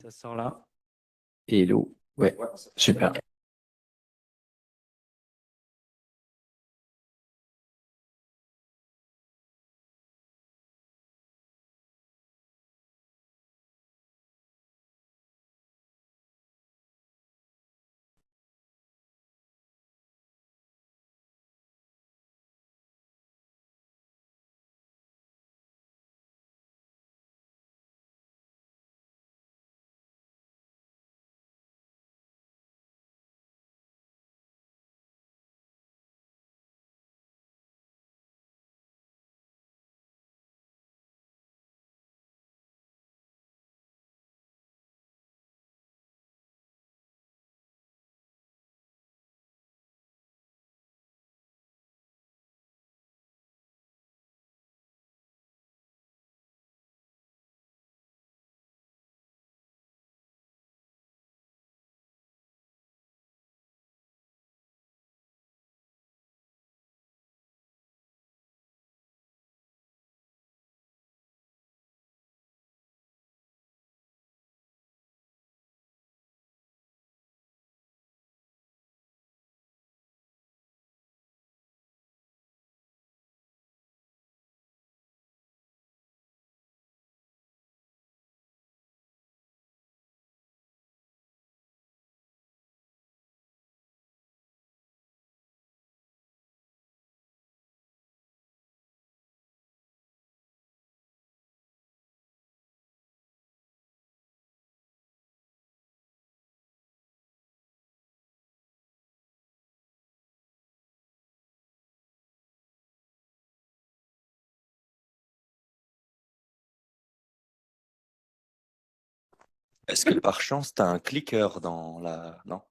Ça sort là. Hello. Ouais, super. Est-ce que par chance, tu as un clicker dans la... Non?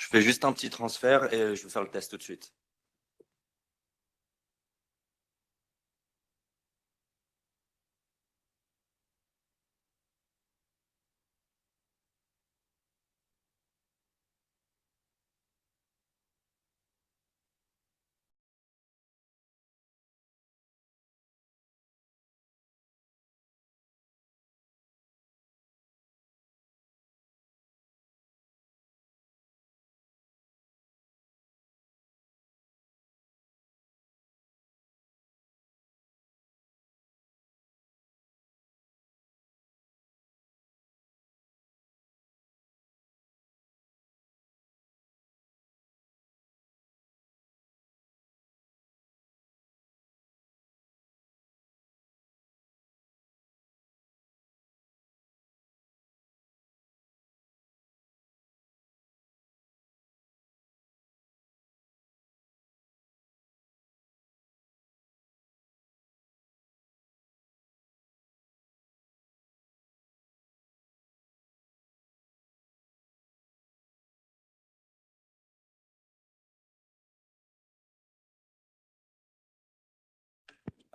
Je fais juste un petit transfert et je vais faire le test tout de suite.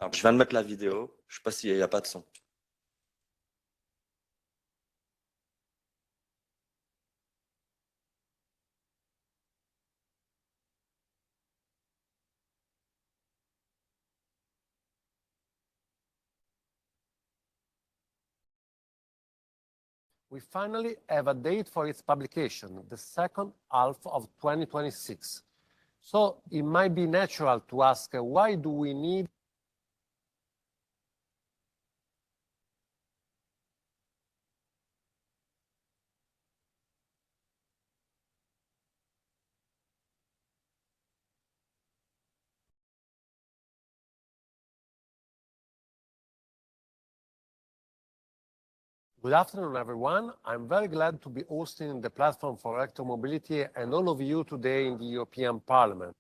Alors, je viens de mettre la vidéo. Je sais pas s'il n'y a pas de son. We finally have a date for its publication, the second half of 2026. So it might be natural to ask, why do we need Good afternoon, everyone. I'm very glad to be hosting the platform for electromobility and all of you today in the European Parliament.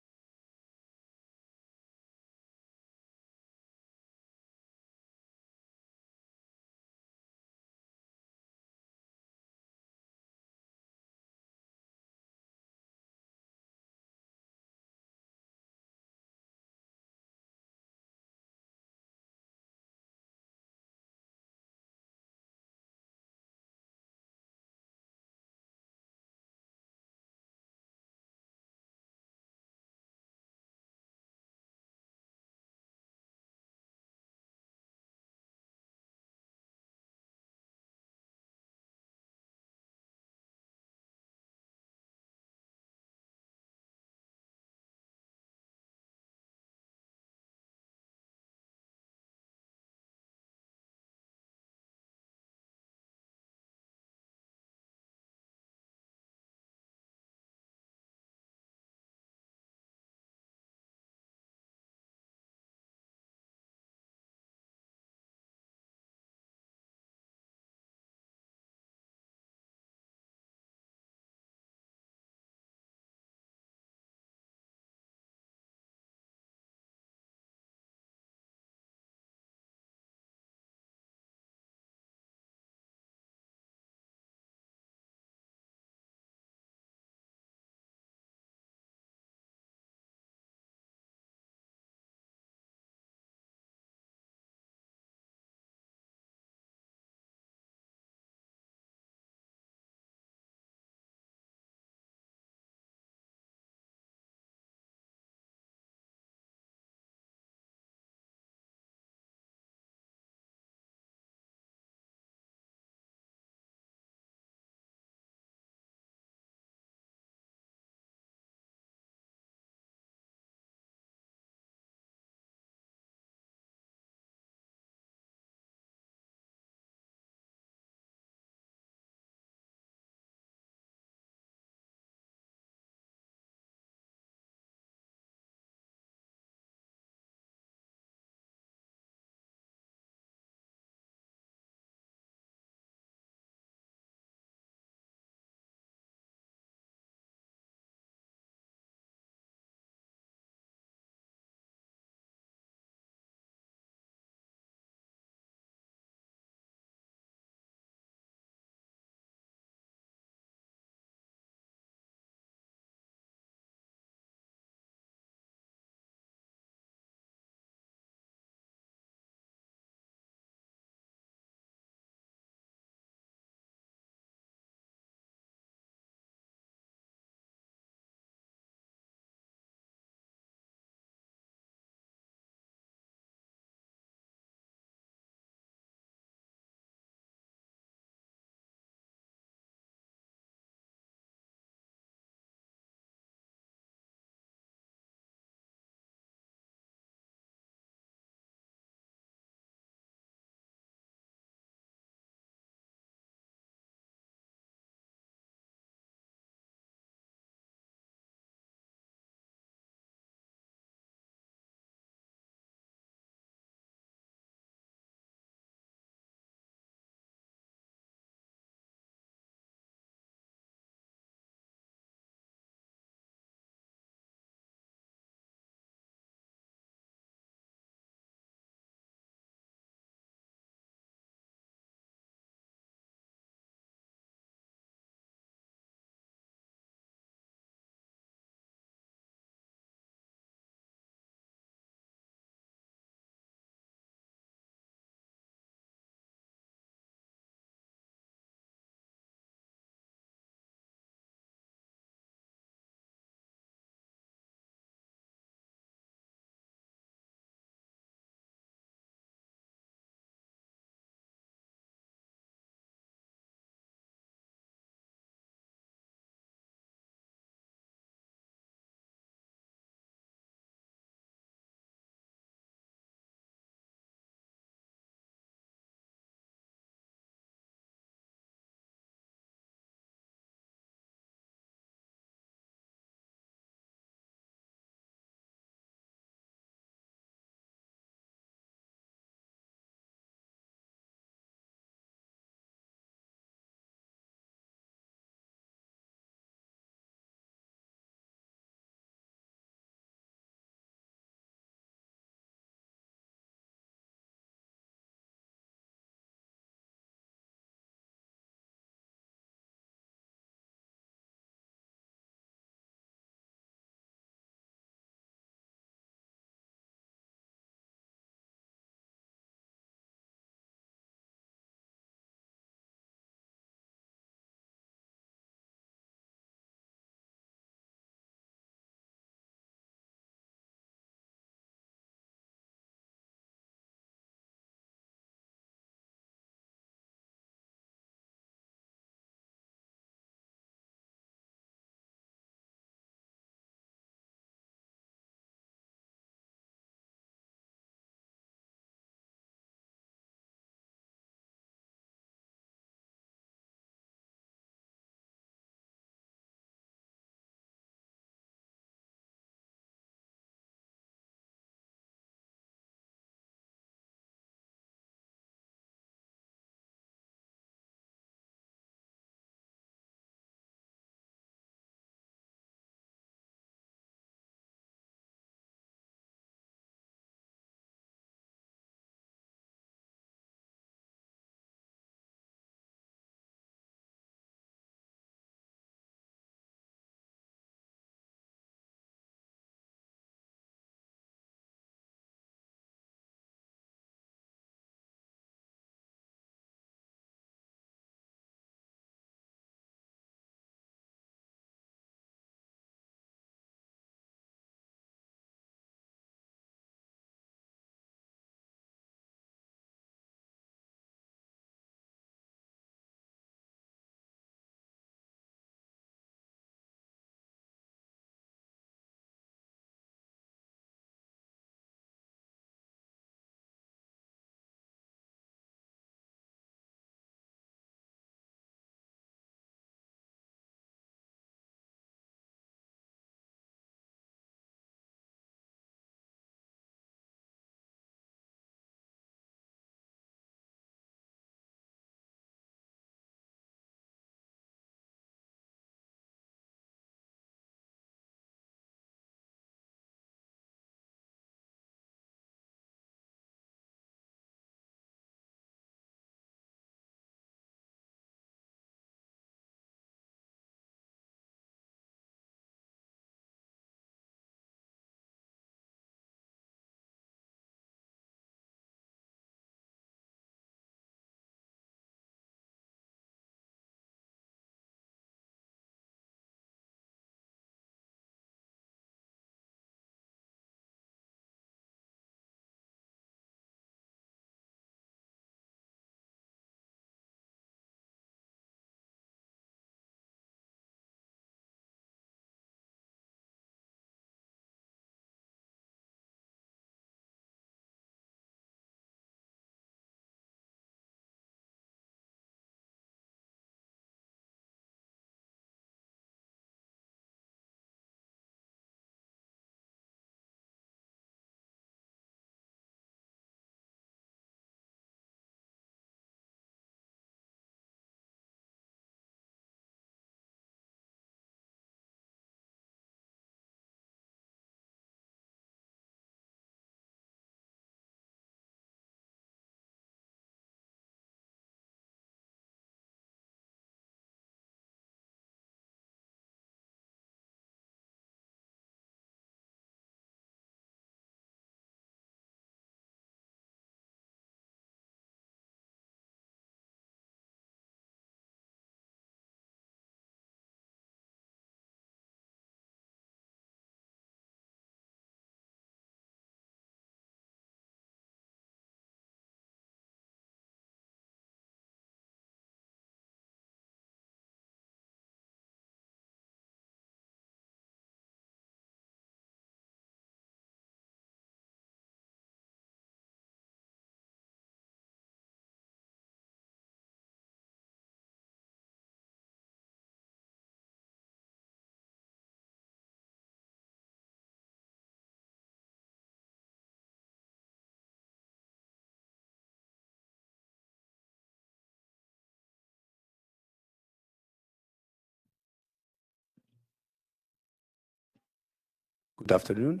Good afternoon,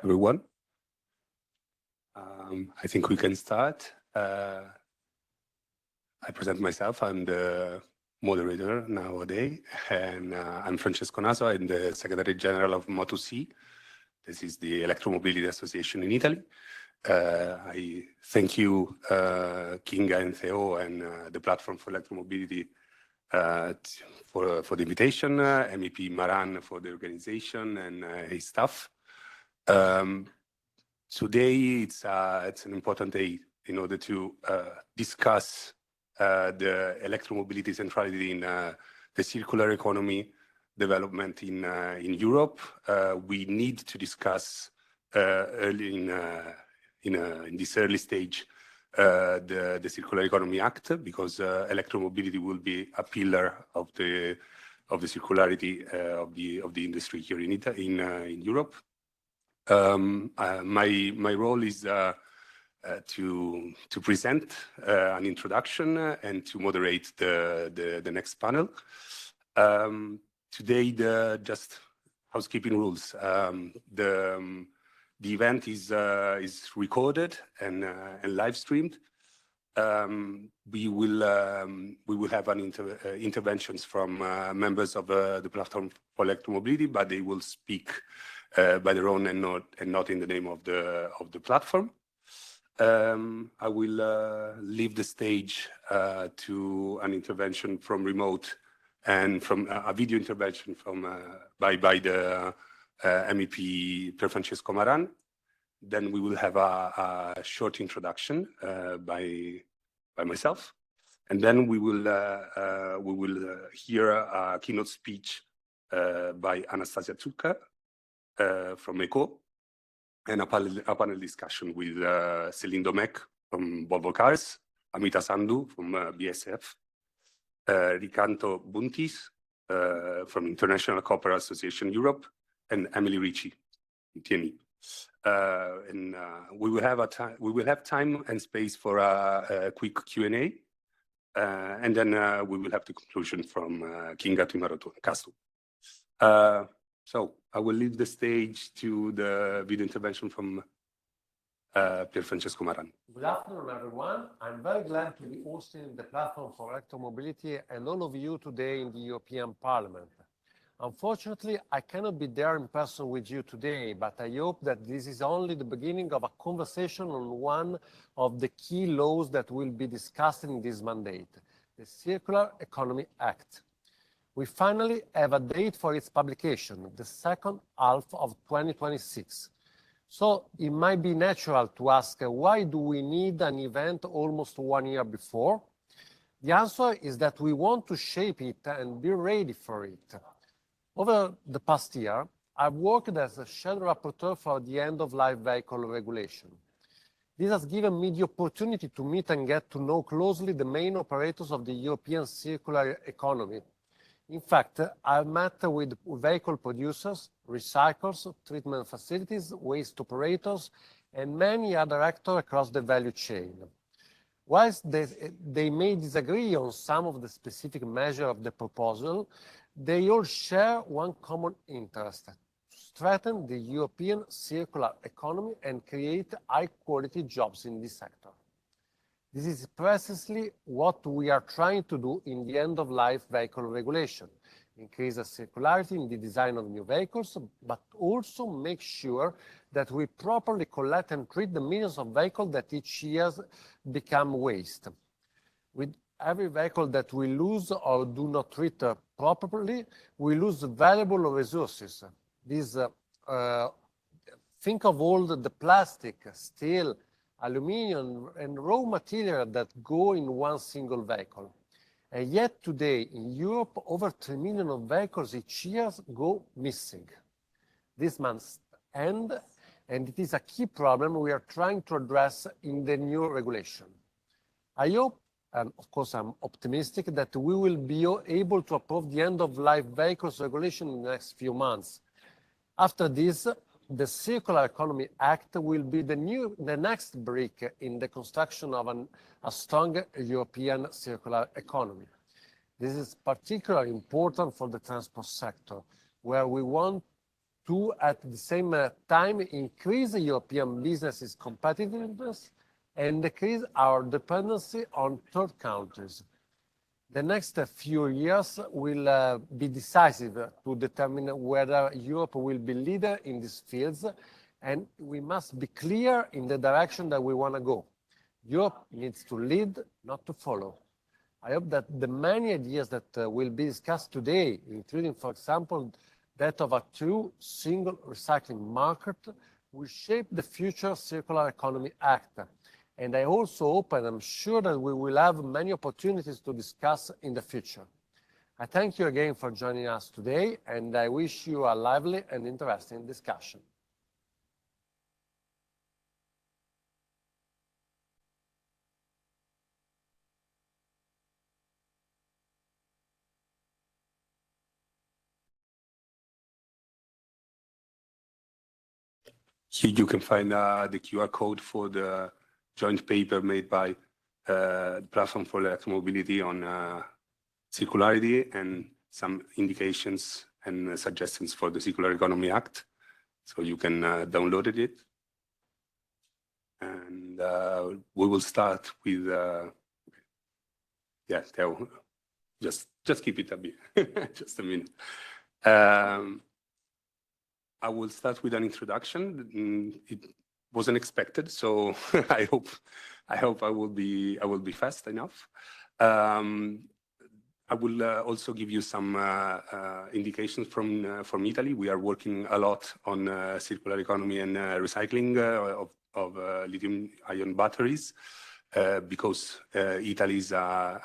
everyone. I think we can start. I present myself. I'm the moderator nowadays, and I'm Francesco Naso. I'm the Secretary General of Moto-C. This is the Electromobility Association in Italy. I thank you, Kinga and Theo, and the Platform for Electromobility for the invitation, MEP Maran for the organization and his staff. Today, it's an important day in order to discuss the electromobility centrality in the circular economy development in Europe. We need to discuss early in this early stage the Circular Economy Act, because electromobility will be a pillar of the circularity of the industry here in Europe. My role is to present an introduction and to moderate the next panel. Today, just housekeeping rules. The event is recorded and live streamed. We will have interventions from members of the Platform for Electromobility, but they will speak by their own and not in the name of the platform. I will leave the stage to an intervention from remote and from a video intervention by the MEP Per Francesco Maran. Then we will have a short introduction by myself, and then we will hear a keynote speech by Anastasia Tsukka from ECO, and a panel discussion with Céline Domecq from Volvo Cars, Amita Sandhu from BSF, Ricanto Buntis from International Copper Association Europe, and Emily Ricci, TNE. And we will have time and space for a quick Q&A, and then we will have the conclusion from Kinga Timaroto Castro. So I will leave the stage to the video intervention from Per Francesco Maran. Good afternoon, everyone. I'm very glad to be hosting the Platform for Electromobility and all of you today in the European Parliament. Unfortunately, I cannot be there in person with you today, but I hope that this is only the beginning of a conversation on one of the key laws that will be discussed in this mandate, the Circular Economy Act. We finally have a date for its publication, the second half of 2026. So it might be natural to ask, why do we need an event almost 1 year before? The answer is that we want to shape it and be ready for it. Over the past year, I've worked as a shadow rapporteur for the end-of-life vehicle regulation. This has given me the opportunity to meet and get to know closely the main operators of the European circular economy. In fact, I've met with vehicle producers, recyclers, treatment facilities, waste operators, and many other actors across the value chain. Whilst they may disagree on some of the specific measures of the proposal, they all share one common interest: to strengthen the European circular economy and create high-quality jobs in this sector. This is precisely what we are trying to do in the end-of-life vehicle regulation: increase the circularity in the design of new vehicles, but also make sure that we properly collect and treat the millions of vehicles that each year become waste. With every vehicle that we lose or do not treat properly, we lose valuable resources. Think of all the plastic, steel, aluminum, and raw material that go in one single vehicle. And yet today in Europe, over 3 million of vehicles each year go missing. This must end, and it is a key problem we are trying to address in the new regulation. I hope, and of course I'm optimistic, that we will be able to approve the end-of-life vehicles regulation in the next few months. After this, the Circular Economy Act will be the next brick in the construction of a strong European circular economy. This is particularly important for the transport sector, where we want to, at the same time, increase European businesses' competitiveness and decrease our dependency on third countries. The next few years will be decisive to determine whether Europe will be leader in these fields, and we must be clear in the direction that we want to go. Europe needs to lead, not to follow. I hope that the many ideas that will be discussed today, including, for example, that of a true single recycling market, will shape the future Circular Economy Act. And I also hope, and I'm sure that we will have many opportunities to discuss in the future. I thank you again for joining us today, and I wish you a lively and interesting discussion. Here you can find the QR code for the joint paper made by the Platform for Electromobility on circularity and some indications and suggestions for the Circular Economy Act. So you can download it. And we will start with, just keep it a bit, just a minute. I will start with an introduction. It wasn't expected, so I hope I will be fast enough. I will also give you some indications from Italy. We are working a lot on circular economy and recycling of lithium-ion batteries because Italy is an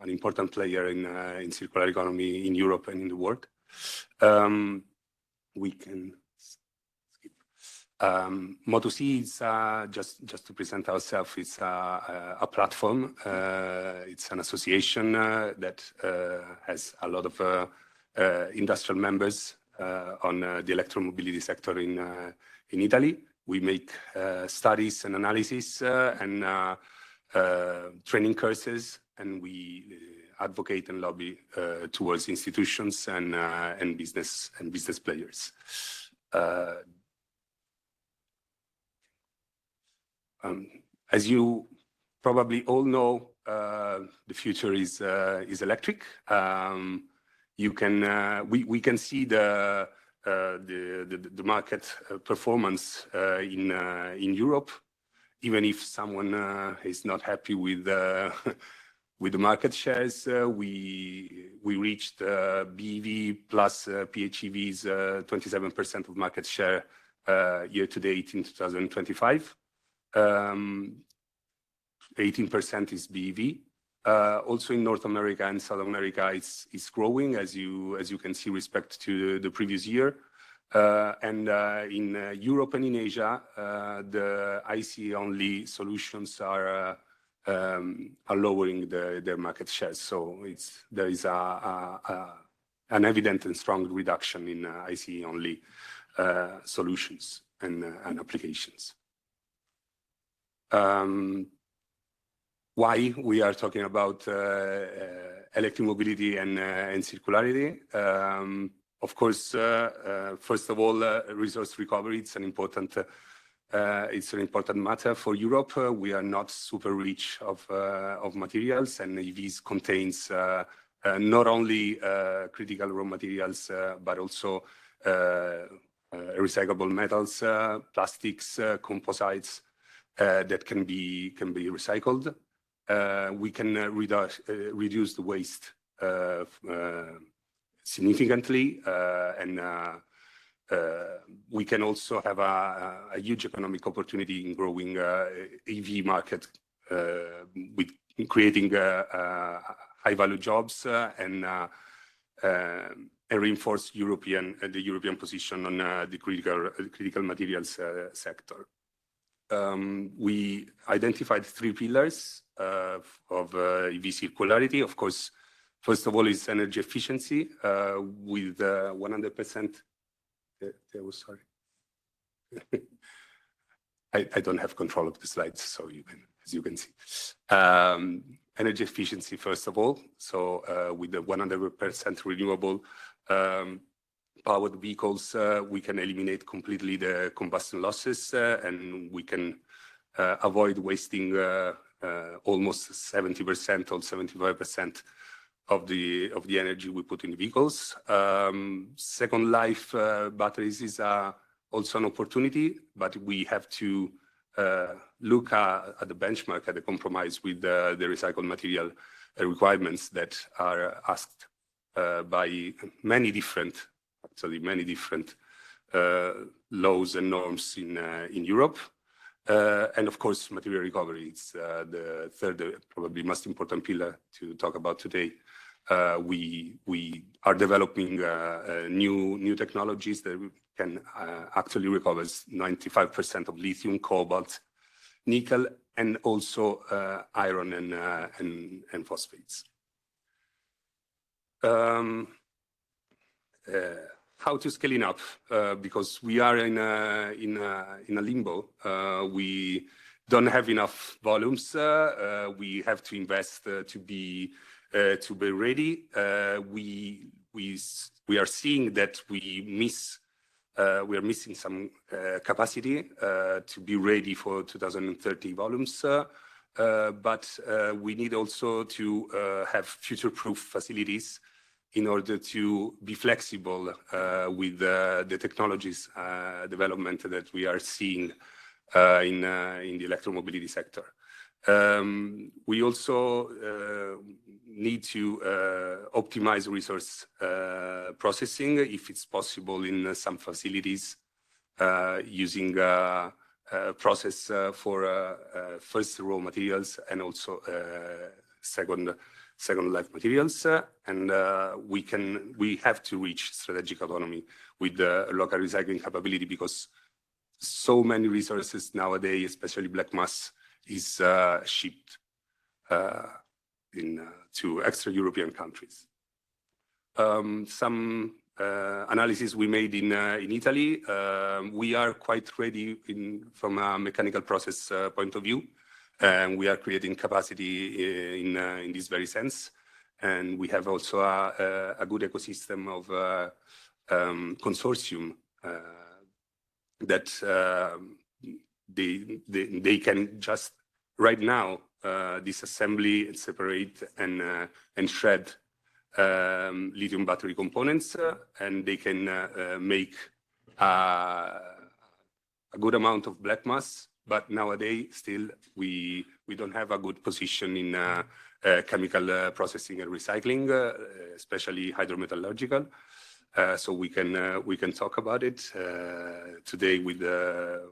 important player in circular economy in Europe and in the world. We can skip. Moto-C is just to present ourselves. It's a platform. It's an association that has a lot of industrial members on the electromobility sector in Italy. We make studies and analysis and training courses, and we advocate and lobby towards institutions and business players. As you probably all know, the future is electric. We can see the market performance in Europe, even if someone is not happy with the market shares. We reached BEV plus PHEVs 27% of market share year to date in 2025. 18% is BEV. Also in North America and South America, it's growing, as you can see, respect to the previous year. And in Europe and in Asia, the ICE-only solutions are lowering their market shares. So there is an evident and strong reduction in ICE-only solutions and applications. Why we are talking about electromobility and circularity? Of course, first of all, resource recovery. It's an important matter for Europe. We are not super rich of materials, and EVs contains not only critical raw materials but also recyclable metals, plastics, composites that can be recycled. We can reduce the waste significantly, and we can also have a huge economic opportunity in growing EV market with creating high-value jobs and reinforce the European position on the critical materials sector. We identified 3 pillars of EV circularity. Of course, first of all is energy efficiency with 100%. Sorry. I don't have control of the slides, so as you can see. Energy efficiency, first of all. So with the 100% renewable powered vehicles, we can eliminate completely the combustion losses, and we can avoid wasting almost 70% or 75% of the energy we put in vehicles. Second life batteries is also an opportunity, but we have to look at the benchmark, at the compromise with the recycled material requirements that are asked by many different laws and norms in Europe. And of course, material recovery. It's the third, probably most important pillar to talk about today. We are developing new technologies that can actually recover 95% of lithium, cobalt, nickel, and also iron and phosphates. How to scaling up? Because we are in a limbo. We don't have enough volumes. We have to invest to be ready. We are seeing that we are missing some capacity to be ready for 2030 volumes. But we need also to have future-proof facilities in order to be flexible with the technologies development that we are seeing in the electromobility sector. We also need to optimize resource processing, if it's possible, in some facilities, using process for first raw materials and also second life materials. And we have to reach strategic autonomy with the local recycling capability, because so many resources nowadays, especially black mass, is shipped to extra European countries. Some analysis we made in Italy, we are quite ready from a mechanical process point of view, and we are creating capacity in this very sense. And we have also a good ecosystem of consortium that they can just right now disassembly, separate, and shred lithium battery components, and they can make a good amount of black mass. But nowadays, still, we don't have a good position in chemical processing and recycling, especially hydrometallurgical. So we can talk about it today with the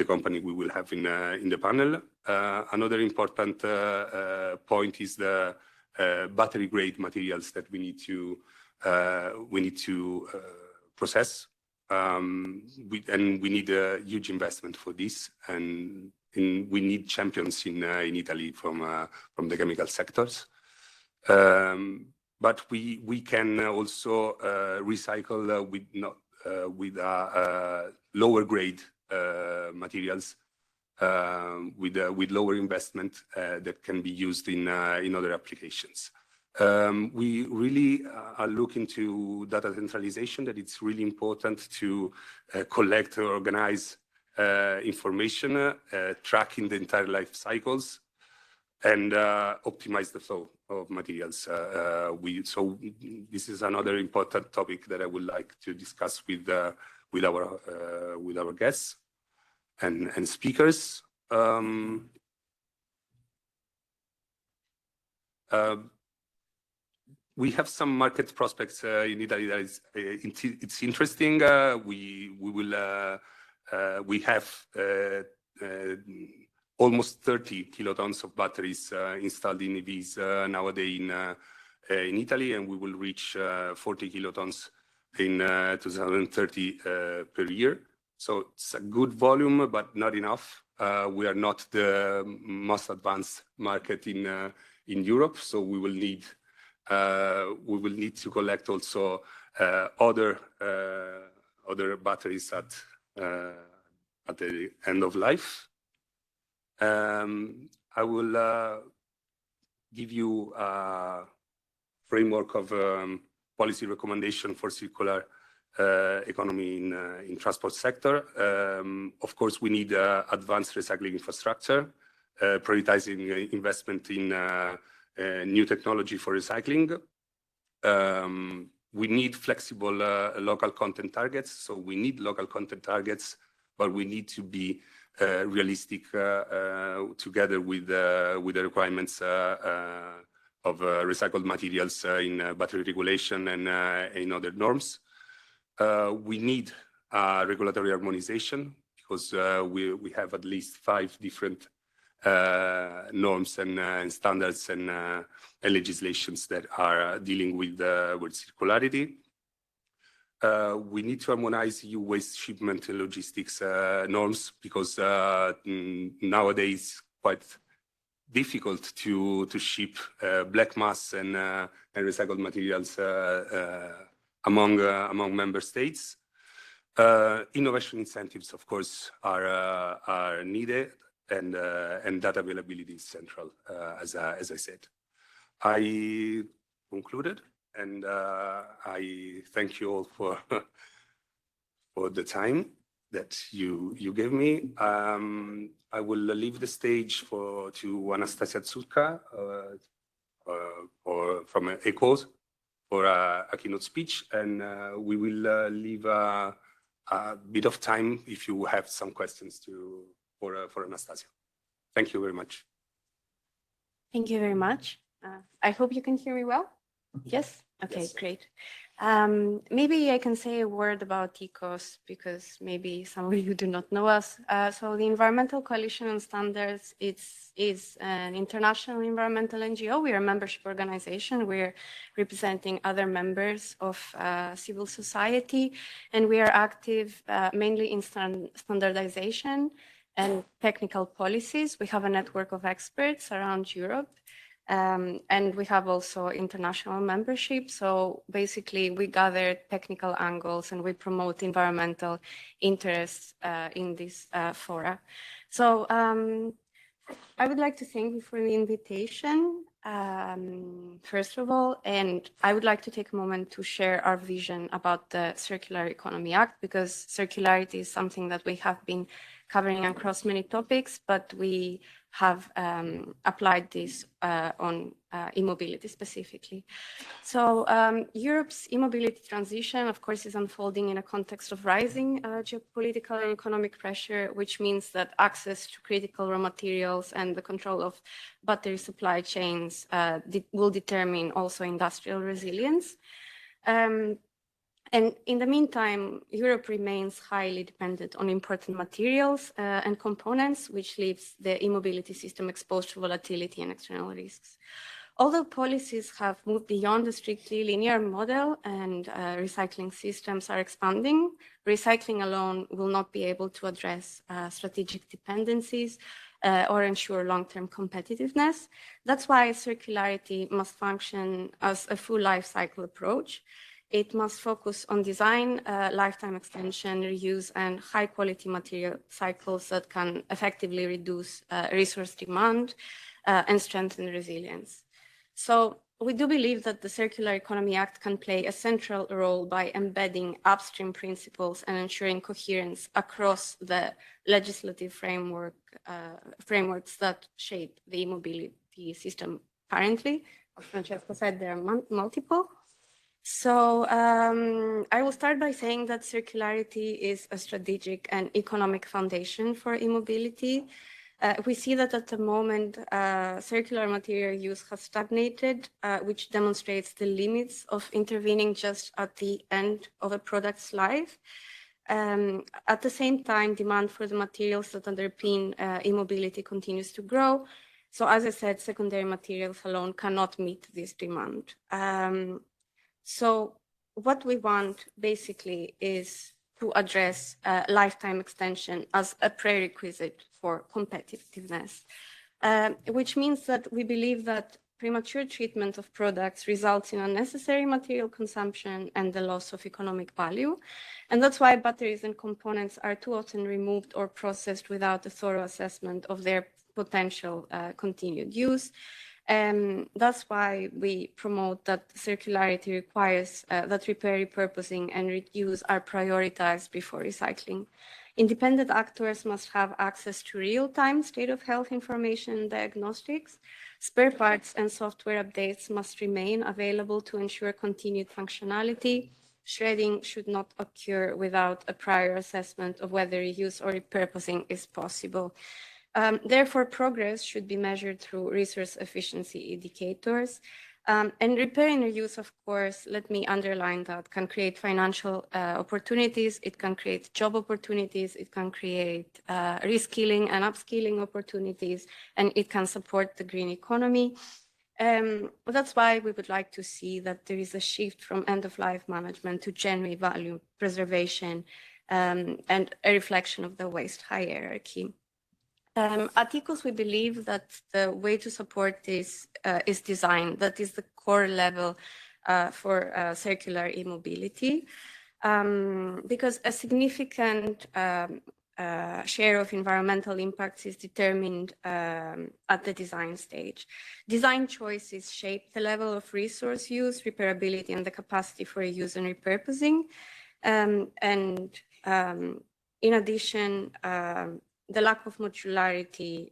company we will have in the panel. Another important point is the battery grade materials that we need to process. And we need a huge investment for this, and we need champions in Italy from the chemical sectors. But we can also recycle with lower grade materials, with lower investment that can be used in other applications. We really are looking to data centralization, that it's really important to collect or organize information, tracking the entire life cycles, and optimize the flow of materials. So this is another important topic that I would like to discuss with our guests and speakers. We have some market prospects in Italy that it's interesting. We have almost 30 kilotons of batteries installed in EVs nowadays in Italy, and we will reach 40 kilotons in 2030 per year. So it's a good volume, but not enough. We are not the most advanced market in Europe, so we will need to collect also other batteries at the end of life. I will give you a framework of policy recommendation for circular economy in transport sector. Of course, we need advanced recycling infrastructure, prioritizing investment in new technology for recycling. We need flexible local content targets. So we need local content targets, but we need to be realistic together with the requirements of recycled materials in battery regulation and in other norms. We need regulatory harmonization because we have at least 5 different norms and standards and legislations that are dealing with circularity. We need to harmonize EU waste shipment and logistics norms because nowadays quite difficult to ship black mass and recycled materials among member states. Innovation incentives, of course, are needed, and data availability is central, as I said. I concluded, and I thank you all for the time that you gave me. I will leave the stage to Anastasia Tsutka or from ECHOS for a keynote speech, and we will leave a bit of time if you have some questions for Anastasia. Thank you very much. Thank you very much. I hope you can hear me well. Yes? Okay, Yes. Great. Maybe I can say a word about ECOS because maybe some of you do not know us. So the Environmental Coalition on Standards is an international environmental NGO. We are a membership organization. We're representing other members of civil society, and we are active mainly in standardization and technical policies. We have a network of experts around Europe. And we have also international membership. So basically, we gather technical angles and we promote environmental interests in this fora. So I would like to thank you for the invitation, first of all, and I would like to take a moment to share our vision about the Circular Economy Act, because circularity is something that we have been covering across many topics, but we have applied this on e-mobility specifically. So Europe's e-mobility transition, of course, is unfolding in a context of rising geopolitical and economic pressure, which means that access to critical raw materials and the control of battery supply chains will determine also industrial resilience. And in the meantime, Europe remains highly dependent on important materials and components, which leaves the e-mobility system exposed to volatility and external risks. Although policies have moved beyond the strictly linear model and recycling systems are expanding, recycling alone will not be able to address strategic dependencies or ensure long-term competitiveness. That's why circularity must function as a full life cycle approach. It must focus on design, lifetime extension, reuse, and high-quality material cycles that can effectively reduce resource demand and strengthen resilience. So we do believe that the Circular Economy Act can play a central role by embedding upstream principles and ensuring coherence across the legislative frameworks that shape the e-mobility system currently. As Francesco said, there are multiple. So I will start by saying that circularity is a strategic and economic foundation for e-mobility. We see that at the moment, circular material use has stagnated, which demonstrates the limits of intervening just at the end of a product's life. At the same time, demand for the materials that underpin e-mobility continues to grow. So as I said, secondary materials alone cannot meet this demand. So what we want basically is to address lifetime extension as a prerequisite for competitiveness, which means that we believe that premature treatment of products results in unnecessary material consumption and the loss of economic value. And that's why batteries and components are too often removed or processed without a thorough assessment of their potential continued use. That's why we promote that circularity requires that repair, repurposing, and reuse are prioritized before recycling. Independent actors must have access to real-time state of health information and diagnostics. Spare parts and software updates must remain available to ensure continued functionality. Shredding should not occur without a prior assessment of whether reuse or repurposing is possible. Therefore, progress should be measured through resource efficiency indicators. And repair and reuse, of course, let me underline that, can create financial opportunities, it can create job opportunities, it can create reskilling and upskilling opportunities, and it can support the green economy. That's why we would like to see that there is a shift from end-of-life management to genuine value preservation and a reflection of the waste hierarchy. At ECOS, we believe that the way to support this is design. That is the core level for circular e-mobility, because a significant share of environmental impacts is determined at the design stage. Design choices shape the level of resource use, repairability, and the capacity for reuse and repurposing. In addition, the lack of modularity,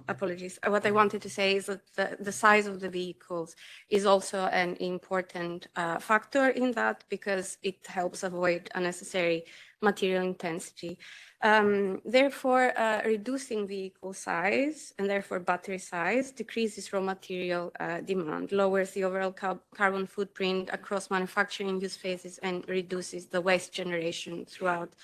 apologies. What I wanted to say is that the size of the vehicles is also an important factor in that, because it helps avoid unnecessary material intensity. Therefore, reducing vehicle size and therefore battery size decreases raw material demand, lowers the overall carbon footprint across manufacturing use phases, and reduces the waste generation throughout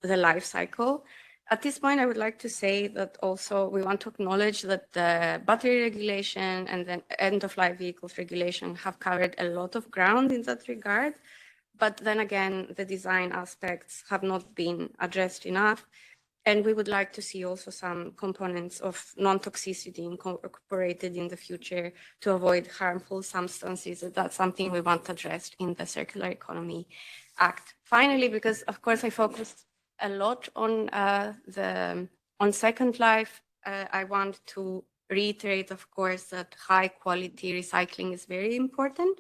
the life cycle. At this point, I would like to say that also we want to acknowledge that the battery regulation and the end-of-life vehicles regulation have covered a lot of ground in that regard. But then again, the design aspects have not been addressed enough. And we would like to see also some components of non-toxicity incorporated in the future to avoid harmful substances. That's something we want addressed in the Circular Economy Act. Finally, because of course I focused a lot on Second Life, I want to reiterate, of course, that high quality recycling is very important.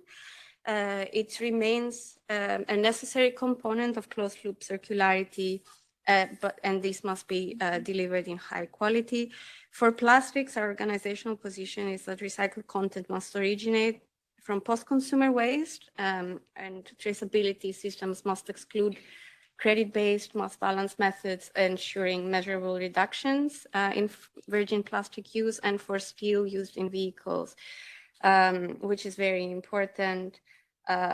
It remains a necessary component of closed loop circularity, and this must be delivered in high quality. For plastics, our organizational position is that recycled content must originate from post-consumer waste, and traceability systems must exclude credit-based mass balance methods, ensuring measurable reductions in virgin plastic use, and for steel used in vehicles, which is very important.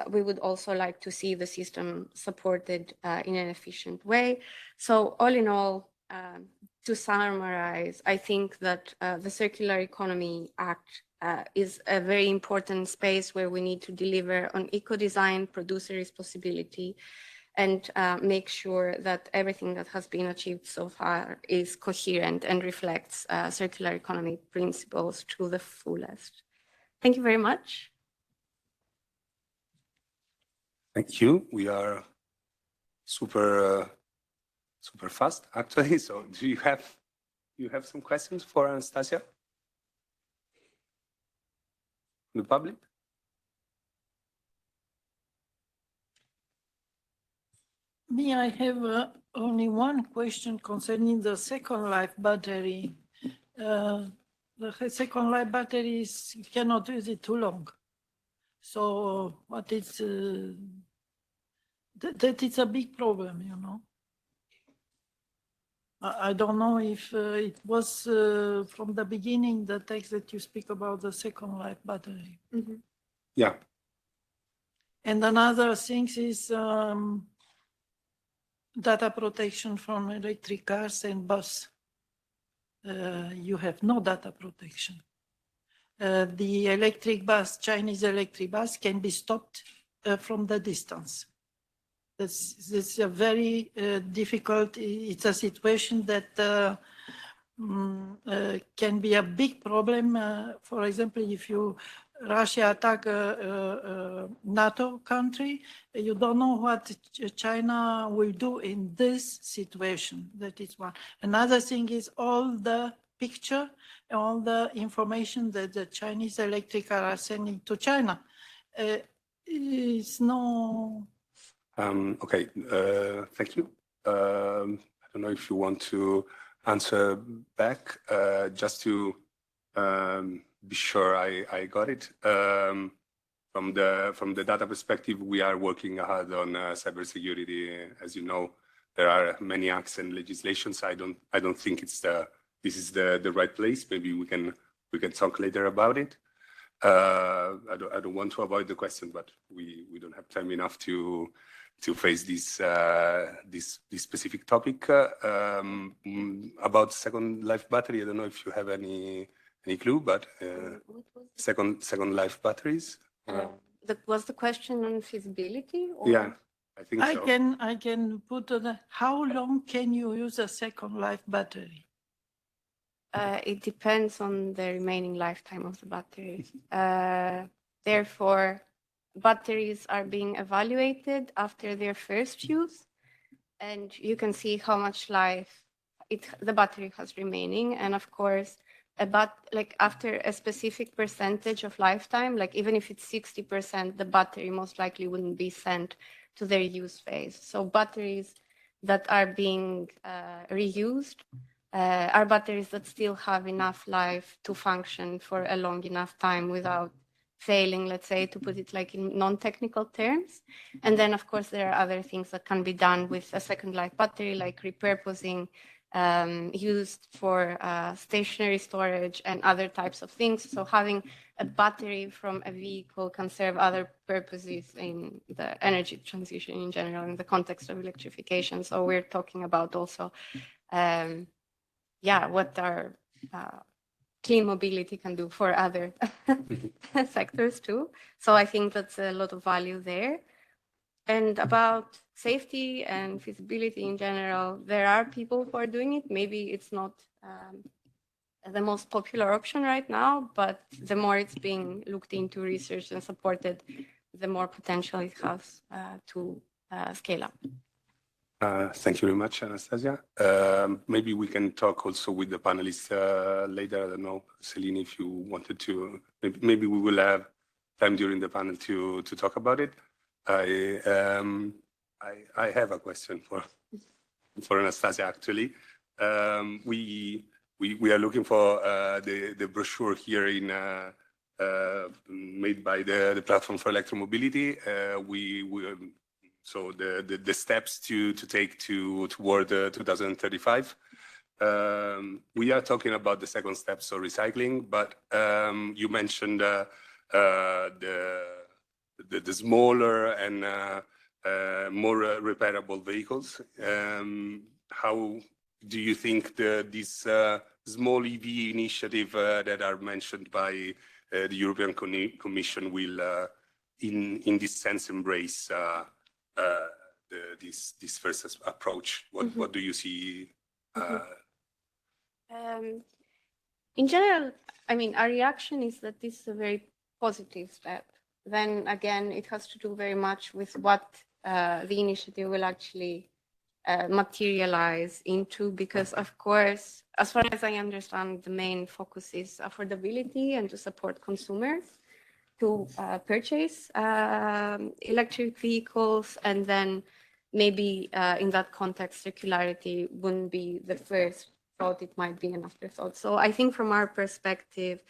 We would also like to see the system supported in an efficient way. So all in all, to summarize, I think that the Circular Economy Act is a very important space where we need to deliver on eco-design, producer responsibility, and make sure that everything that has been achieved so far is coherent and reflects circular economy principles to the fullest. Thank you very much. Thank you. We are super fast, actually. So do you have some questions for Anastasia? The public? Me, I have only one question concerning the Second Life battery. The Second Life batteries, you cannot use it too long. So what is, that is a big problem, you know. I don't know if it was from the beginning, the text that you speak about the Second Life battery. Mm-hmm. Yeah. And another thing is data protection from electric cars and bus. You have no data protection. The electric bus, Chinese electric bus, can be stopped from the distance. This is a very difficult, it's a situation that can be a big problem. For example, if Russia attack a NATO country, you don't know what China will do in this situation. That is one. Another thing is all the picture, all the information that the Chinese electric car are sending to China. Is no. Okay, thank you. I don't know if you want to answer back, just to be sure I got it. From the data perspective, we are working hard on cybersecurity. As you know, there are many acts and legislations. I don't think this is the right place. Maybe we can talk later about it. I don't want to avoid the question, but we don't have time enough to face this specific topic. About second life battery, I don't know if you have any clue, but second life batteries. Was the question on feasibility? Or? Yeah, I think so. I can put on how long can you use a second life battery? It depends on the remaining lifetime of the battery. Therefore, batteries are being evaluated after their first use, and you can see how much life the battery has remaining. And of course, like after a specific percentage of lifetime, like even if it's 60%, the battery most likely wouldn't be sent to their use phase. So batteries that are being reused are batteries that still have enough life to function for a long enough time without failing, let's say, to put it like in non-technical terms. And then, of course, there are other things that can be done with a second life battery, like repurposing, used for stationary storage and other types of things. So having a battery from a vehicle can serve other purposes in the energy transition in general, in the context of electrification. So we're talking about also, what our clean mobility can do for other sectors too. So I think that's a lot of value there. And about safety and feasibility in general, there are people who are doing it. Maybe it's not the most popular option right now, but the more it's being looked into, researched and supported, the more potential it has to scale up. Thank you very much, Anastasia. Maybe we can talk also with the panelists later. I don't know, Celine, if you wanted to. Maybe we will have time during the panel to talk about it. I have a question for Anastasia, actually. We are looking for the brochure here made by the Platform for Electromobility. So the steps to take toward 2035. We are talking about the second step, so recycling, but you mentioned the smaller and more repairable vehicles. How do you think this small EV initiative that are mentioned by the European Commission will, in this sense, embrace this first approach? What do you see? In general, I mean, our reaction is that this is a very positive step. Then again, it has to do very much with what the initiative will actually materialize into, because of course, as far as I understand, the main focus is affordability and to support consumers to purchase electric vehicles, and then maybe in that context, circularity wouldn't be the first thought, it might be an afterthought. So I think from our perspective,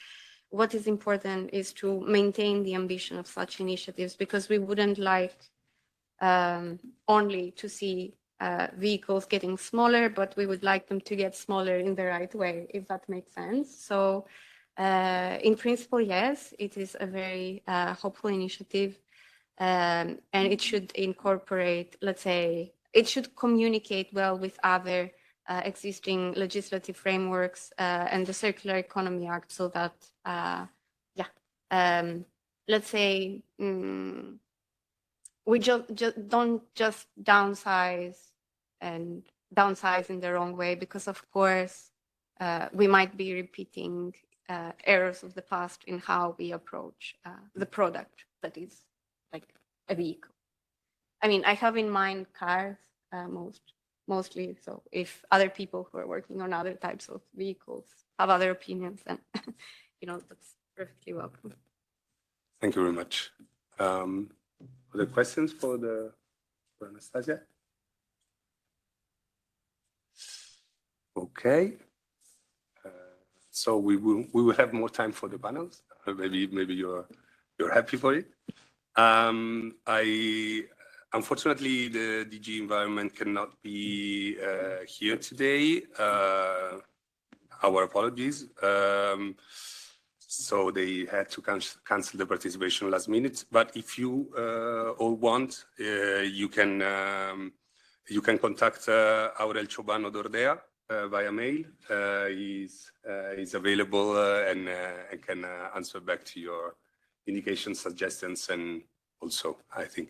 what is important is to maintain the ambition of such initiatives, because we wouldn't like only to see vehicles getting smaller, but we would like them to get smaller in the right way, if that makes sense. So in principle, yes, it is a very hopeful initiative, and it should incorporate, let's say, it should communicate well with other existing legislative frameworks and the Circular Economy Act, so that, let's say, we don't just downsize in the wrong way, because of course we might be repeating errors of the past in how we approach the product that is like a vehicle. I mean, I have in mind cars most, mostly. So if other people who are working on other types of vehicles have other opinions, then that's perfectly welcome. Thank you very much. Other questions for Anastasia? Okay. So we will have more time for the panels. Maybe you're happy for it. Unfortunately, the DG Environment cannot be here today. Our apologies. So they had to cancel the participation last minute. But if you all want, you can contact Aurel Ciobanu Dordea via mail. He's available and can answer back to your indications, suggestions, and also, I think,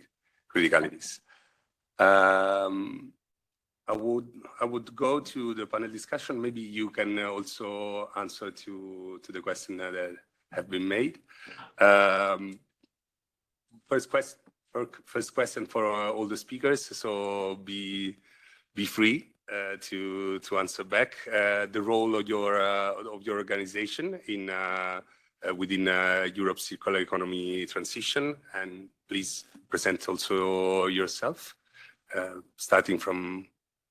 criticalities. I would go to the panel discussion. Maybe you can also answer to the question that have been made. First question for all the speakers. So be free to answer back. The role of your organization within Europe's circular economy transition, and please present also yourself, starting from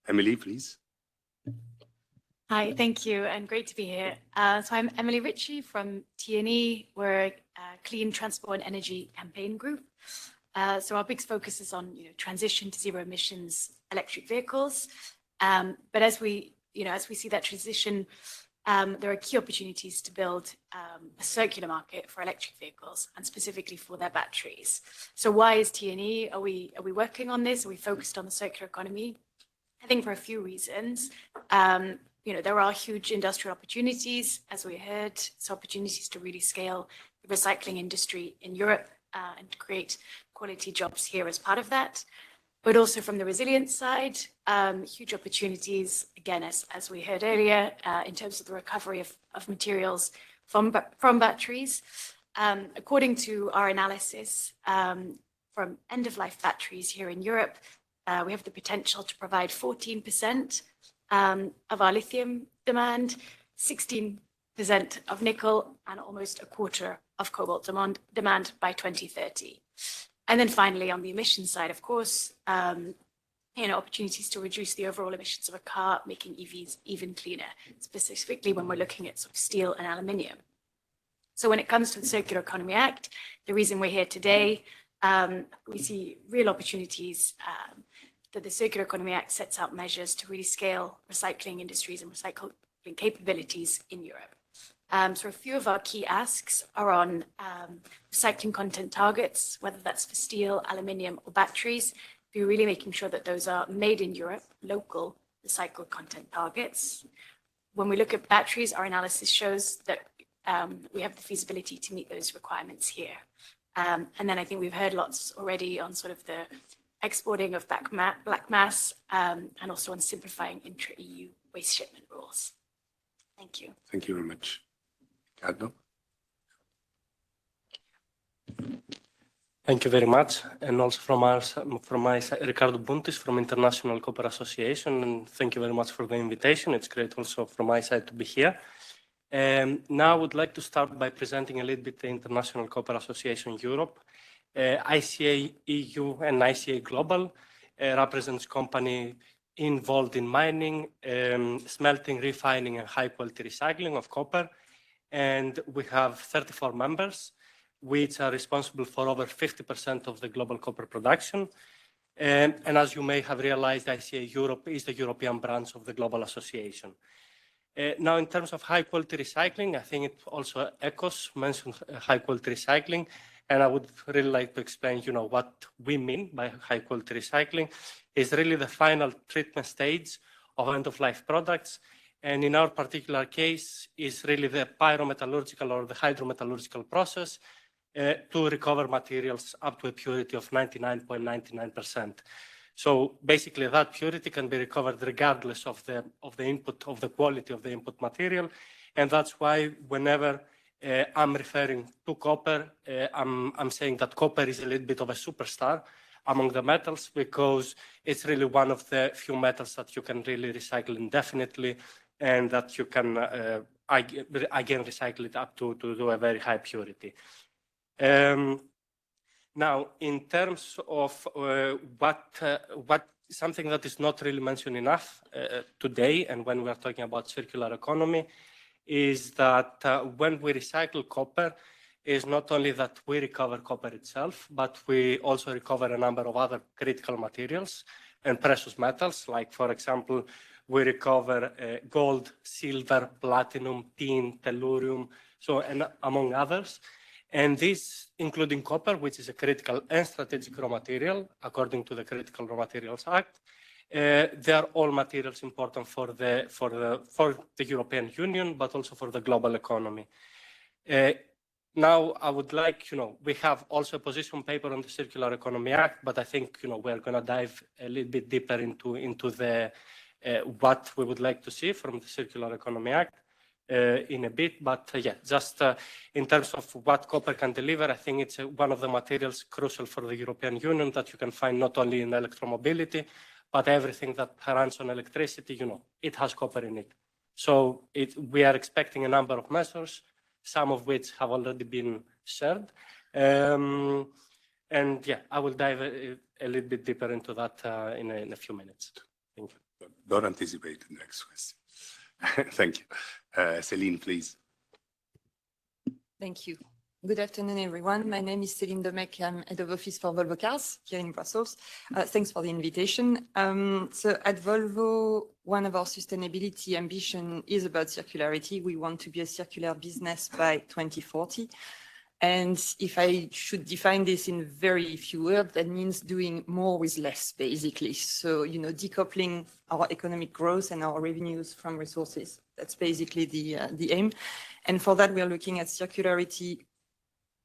Emily, please. Hi, thank you, and great to be here. So I'm Emily Ritchie from TNE. We're a clean transport and energy campaign group. So our big focus is on transition to zero emissions electric vehicles. But as we see that transition, there are key opportunities to build a circular market for electric vehicles, and specifically for their batteries. So why is TNE? Are we working on this? Are we focused on the circular economy? I think for a few reasons. There are huge industrial opportunities, as we heard. So opportunities to really scale the recycling industry in Europe and create quality jobs here as part of that. But also from the resilience side, huge opportunities, again, as we heard earlier, in terms of the recovery of materials from batteries. According to our analysis, from end-of-life batteries here in Europe, we have the potential to provide 14% of our lithium demand, 16% of nickel, and almost a quarter of cobalt demand by 2030. And then finally, on the emissions side, of course, opportunities to reduce the overall emissions of a car, making EVs even cleaner, specifically when we're looking at sort of steel and aluminium. So when it comes to the Circular Economy Act, the reason we're here today, we see real opportunities that the Circular Economy Act sets out measures to really scale recycling industries and recycling capabilities in Europe. So a few of our key asks are on recycling content targets, whether that's for steel, aluminium, or batteries. We're really making sure that those are made in Europe, local recycled content targets. When we look at batteries, our analysis shows that we have the feasibility to meet those requirements here. And then I think we've heard lots already on sort of the exporting of black mass and also on simplifying intra-EU waste shipment rules. Thank you. Thank you very much. Ricardo? Thank you very much. And also from my side, Ricardo Buntis from International Copper Association. And thank you very much for the invitation. It's great also from my side to be here. Now I would like to start by presenting a little bit the International Copper Association Europe. ICA EU and ICA Global represents companies involved in mining, smelting, refining, and high-quality recycling of copper. And we have 34 members, which are responsible for over 50% of the global copper production. And as you may have realized, ICA Europe is the European branch of the Global Association. Now, in terms of high-quality recycling, I think it also echoes mentioned high-quality recycling. And I would really like to explain, what we mean by high-quality recycling is really the final treatment stage of end-of-life products. And in our particular case, is really the pyrometallurgical or the hydrometallurgical process to recover materials up to a purity of 99.99%. So basically, that purity can be recovered regardless of the input, of the quality of the input material. And that's why whenever I'm referring to copper, I'm saying that copper is a little bit of a superstar among the metals, because it's really one of the few metals that you can really recycle indefinitely, and that you can again recycle it up to a very high purity. Now, in terms of what something that is not really mentioned enough today, and when we are talking about circular economy, is that when we recycle copper, is not only that we recover copper itself, but we also recover a number of other critical materials and precious metals. Like, for example, we recover gold, silver, platinum, tin, tellurium, so, and among others. And this, including copper, which is a critical and strategic raw material, according to the Critical Raw Materials Act, they are all materials important for the European Union, but also for the global economy. Now, I would like, we have also a position paper on the Circular Economy Act, but I think, we're going to dive a little bit deeper into the what we would like to see from the Circular Economy Act in a bit. But yeah, just in terms of what copper can deliver, I think it's one of the materials crucial for the European Union that you can find not only in electromobility, but everything that runs on electricity, it has copper in it. So we are expecting a number of measures, some of which have already been shared. And yeah, I will dive a little bit deeper into that in a few minutes. Thank you. Don't anticipate the next question. Thank you. Céline, please. Thank you. Good afternoon, everyone. My name is Céline Domecq. I'm head of office for Volvo Cars here in Brussels. Thanks for the invitation. So at Volvo, one of our sustainability ambition is about circularity. We want to be a circular business by 2040. And if I should define this in very few words, that means doing more with less, basically. So, decoupling our economic growth and our revenues from resources. That's basically the aim. And for that, we are looking at circularity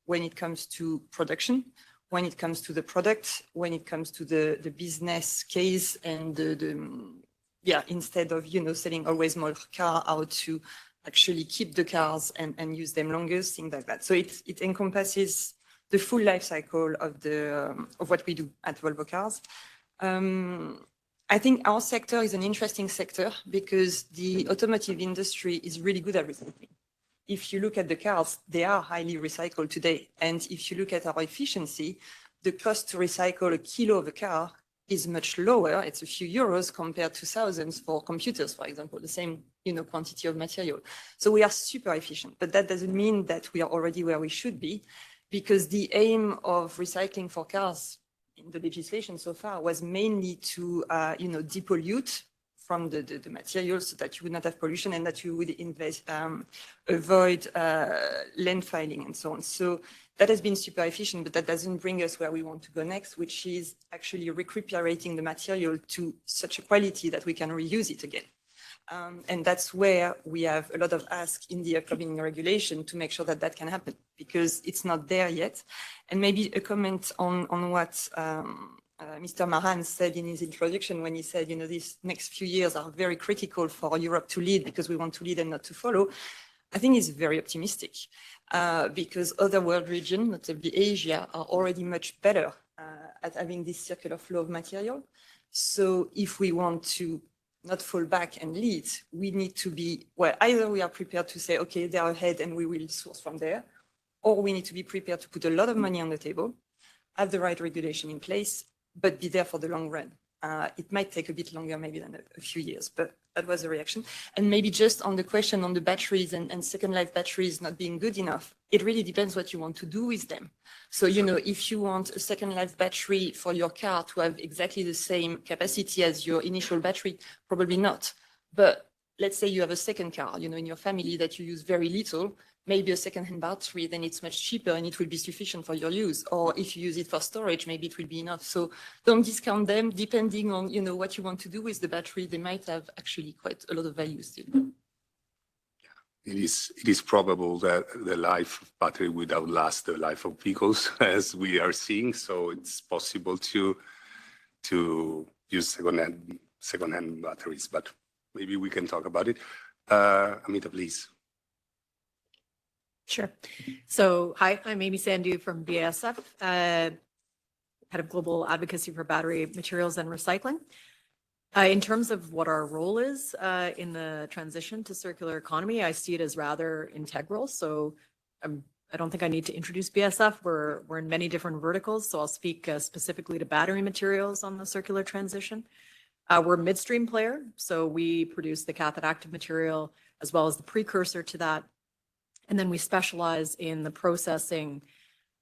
when it comes to production, when it comes to the product, when it comes to the business case, and instead of, selling always more car out to actually keep the cars and use them longer, things like that. So it encompasses the full life cycle of what we do at Volvo Cars. I think our sector is an interesting sector because the automotive industry is really good at recycling. If you look at the cars, they are highly recycled today. And if you look at our efficiency, the cost to recycle a kilo of a car is much lower. It's a few euros compared to thousands for computers, for example, the same quantity of material. So we are super efficient, but that doesn't mean that we are already where we should be, because the aim of recycling for cars in the legislation so far was mainly to depollute from the materials so that you would not have pollution and that you would avoid landfilling and so on. So that has been super efficient, but that doesn't bring us where we want to go next, which is actually recuperating the material to such a quality that we can reuse it again. And that's where we have a lot of ask in the upcoming regulation to make sure that that can happen, because it's not there yet. And maybe a comment on what Mr. Maran said in his introduction when he said, these next few years are very critical for Europe to lead because we want to lead and not to follow. I think it's very optimistic because other world regions, notably Asia, are already much better at having this circular flow of material. So if we want to not fall back and lead, we need to be, either we are prepared to say, okay, they're ahead and we will source from there, or we need to be prepared to put a lot of money on the table, have the right regulation in place, but be there for the long run. It might take a bit longer, maybe than a few years, but that was the reaction. And maybe just on the question on the batteries and second life batteries not being good enough, it really depends what you want to do with them. So, if you want a second life battery for your car to have exactly the same capacity as your initial battery, probably not. But let's say you have a second car, in your family that you use very little, maybe a second-hand battery, then it's much cheaper and it will be sufficient for your use. Or if you use it for storage, maybe it will be enough. So don't discount them. Depending on, what you want to do with the battery, they might have actually quite a lot of value still. It is probable that the life of battery would outlast the life of vehicles, as we are seeing. So it's possible to use second-hand batteries, but maybe we can talk about it. Amita, please. Sure. So, hi, I'm Amy Sandhu from BASF. head of global advocacy for battery materials and recycling. In terms of what our role is in the transition to circular economy, I see it as rather integral. So I don't think I need to introduce BSF. We're in many different verticals, so I'll speak specifically to battery materials on the circular transition. We're a midstream player, so we produce the cathode active material as well as the precursor to that. And then we specialize in the processing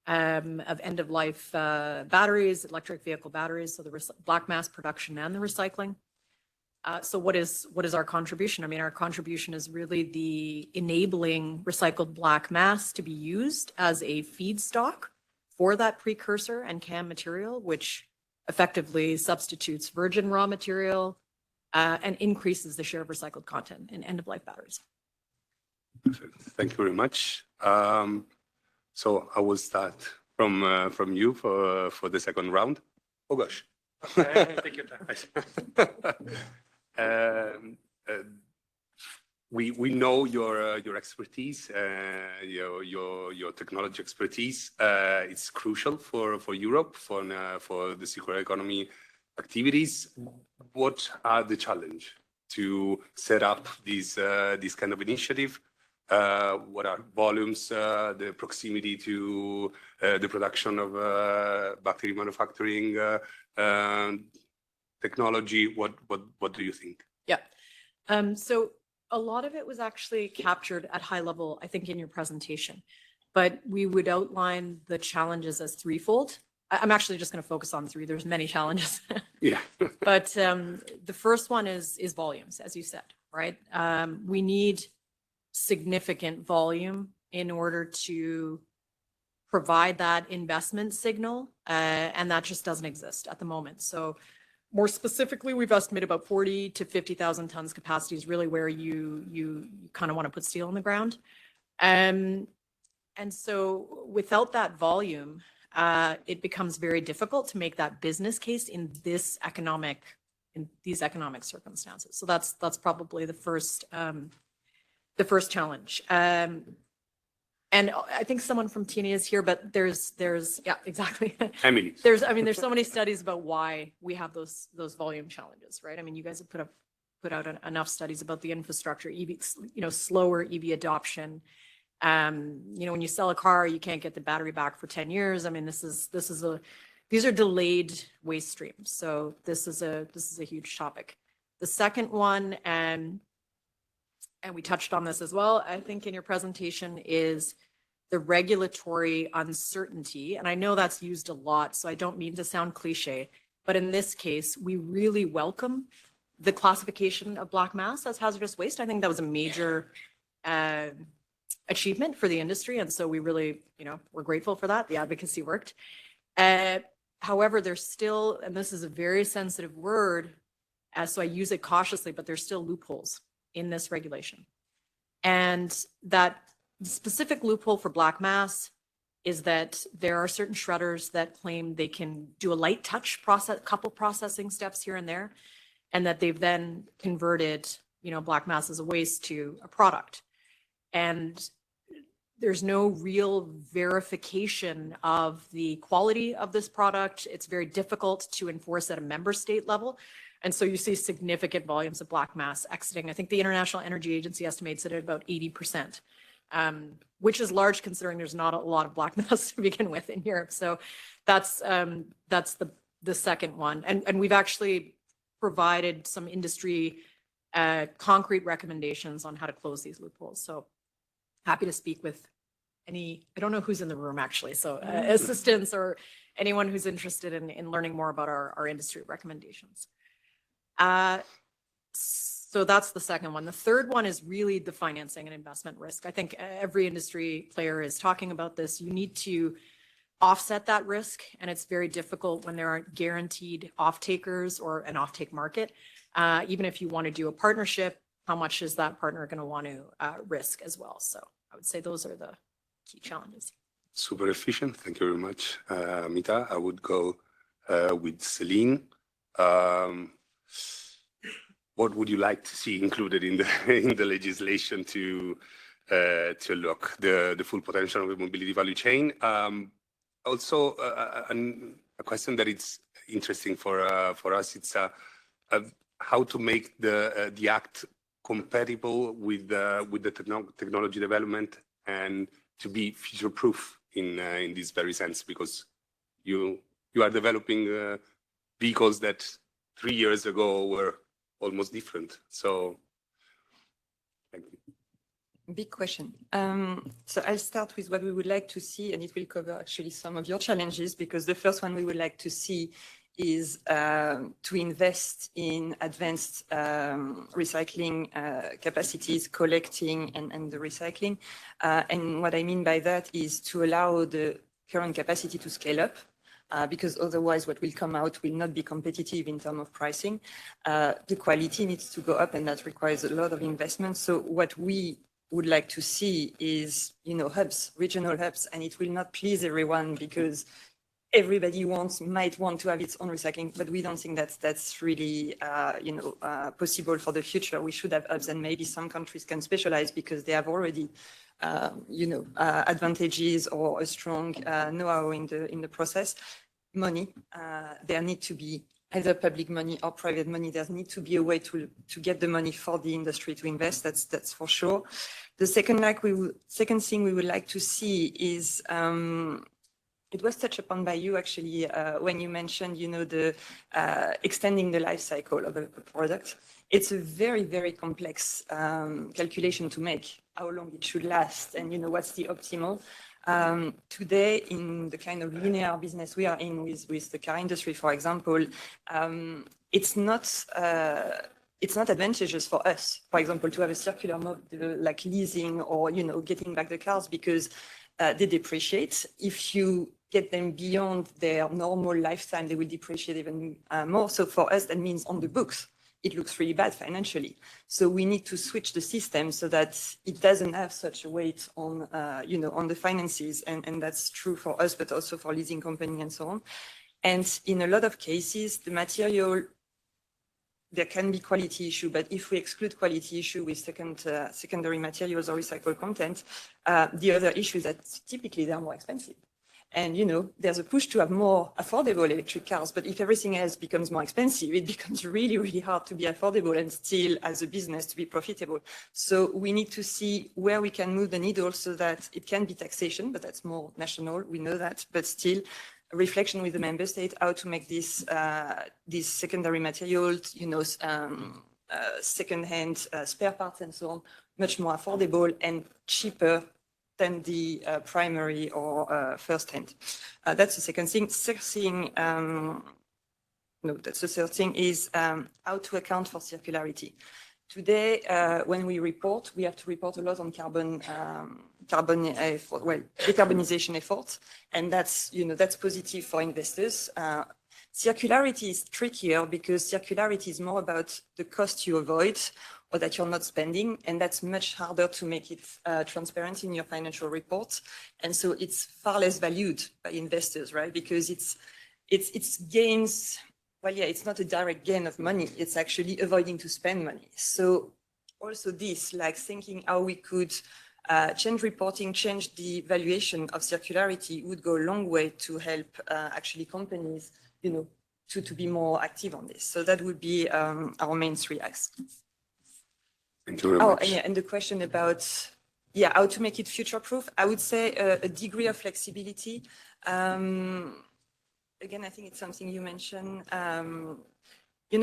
of end-of-life batteries, electric vehicle batteries, so the black mass production and the recycling. So what is our contribution? I mean, our contribution is really the enabling recycled black mass to be used as a feedstock for that precursor and CAM material, which effectively substitutes virgin raw material and increases the share of recycled content in end-of-life batteries. Thank you very much. So I will start from you for the second round. Oh gosh. Take your time. We know your expertise, your technology expertise. It's crucial for Europe for the circular economy activities. What are the challenges to set up this kind of initiative? What are volumes, the proximity to the production of battery manufacturing technology? What do you think? Yeah. So a lot of it was actually captured at high level, I think, in your presentation, but we would outline the challenges as threefold. I'm actually just going to focus on three. There's many challenges. Yeah. But the first one is volumes, as you said, right? We need significant volume in order to provide that investment signal, and that just doesn't exist at the moment. So more specifically, we've estimated about 40 to 50,000 tons capacity is really where you kind of want to put steel in the ground. And so without that volume, it becomes very difficult to make that business case in these economic circumstances. So that's probably the first challenge. And I think someone from TNE is here, but there's yeah, exactly. Emily. There's so many studies about why we have those volume challenges, right? I mean, you guys have put out enough studies about the infrastructure, EV, slower EV adoption. When you sell a car, you can't get the battery back for 10 years. I mean, these are delayed waste streams. So this is a huge topic. The second one, and we touched on this as well, I think in your presentation, is the regulatory uncertainty. And I know that's used a lot, so I don't mean to sound cliche, but in this case, we really welcome the classification of black mass as hazardous waste. I think that was a major achievement for the industry. And so we really, we're grateful for that. The advocacy worked. However, there's still, and this is a very sensitive word, so I use it cautiously, but there's still loopholes in this regulation. And that specific loophole for black mass is that there are certain shredders that claim they can do a light touch process, couple processing steps here and there, and that they've then converted, black mass as a waste to a product. And there's no real verification of the quality of this product. It's very difficult to enforce at a member state level. And so you see significant volumes of black mass exiting. I think the International Energy Agency estimates it at about 80%, which is large considering there's not a lot of black mass to begin with in Europe. So that's the second one. And we've actually provided some industry concrete recommendations on how to close these loopholes. So happy to speak with I don't know who's in the room actually, so assistants or anyone who's interested in learning more about our industry recommendations. So that's the second one. The third one is really the financing and investment risk. I think every industry player is talking about this. You need to offset that risk, and it's very difficult when there aren't guaranteed off-takers or an off-take market. Even if you want to do a partnership, how much is that partner going to want to risk as well? So I would say those are the key challenges. Super efficient. Thank you very much, Mita. I would go with Celine. What would you like to see included in the legislation to unlock the full potential of the mobility value chain? Also, a question that it's interesting for us. It's how to make the act compatible with the technology development and to be future-proof in this very sense, because you are developing vehicles that 3 years ago were almost different. So, thank you. Big question. So I'll start with what we would like to see, and it will cover actually some of your challenges, because the first one we would like to see is to invest in advanced recycling capacities, collecting and the recycling. And what I mean by that is to allow the current capacity to scale up, because otherwise what will come out will not be competitive in terms of pricing. The quality needs to go up, and that requires a lot of investment. So what we would like to see is, hubs, regional hubs, and it will not please everyone because everybody might want to have its own recycling, but we don't think that's really, possible for the future. We should have hubs, and maybe some countries can specialize because they have already, advantages or a strong know-how in the process. Money, there need to be either public money or private money. There needs to be a way to get the money for the industry to invest. That's for sure. The second thing we would like to see is, it was touched upon by you actually when you mentioned, the extending the life cycle of a product. It's a very, very complex calculation to make, how long it should last, and what's the optimal. Today, in the kind of linear business we are in with the car industry, for example, it's not advantageous for us, for example, to have a circular model like leasing or, getting back the cars, because they depreciate. If you get them beyond their normal lifetime, they will depreciate even more. So for us, that means on the books, it looks really bad financially. So we need to switch the system so that it doesn't have such a weight on, on the finances. And that's true for us, but also for leasing company and so on. And in a lot of cases, the material, there can be quality issue, but if we exclude quality issue with secondary materials or recycled content, the other issue is that typically they are more expensive. And, there's a push to have more affordable electric cars, but if everything else becomes more expensive, it becomes really, really hard to be affordable and still as a business to be profitable. So we need to see where we can move the needle so that it can be taxation, but that's more national, we know that, but still a reflection with the member state, how to make this, these secondary materials, second-hand spare parts and so on, much more affordable and cheaper than the primary or first-hand. That's the second thing. That's the third thing is how to account for circularity. Today, when we report, we have to report a lot on decarbonization efforts, and that's positive for investors. Circularity is trickier because circularity is more about the cost you avoid or that you're not spending, and that's much harder to make it transparent in your financial reports. And so it's far less valued by investors, right? Because it's gains. Well, yeah, it's not a direct gain of money. It's actually avoiding to spend money. So also this, like thinking how we could change reporting, change the valuation of circularity would go a long way to help actually companies, to be more active on this. So that would be our main 3 acts. Thank you very much. Oh, yeah, and the question about, how to make it future-proof, I would say a degree of flexibility. Again, I think it's something you mentioned.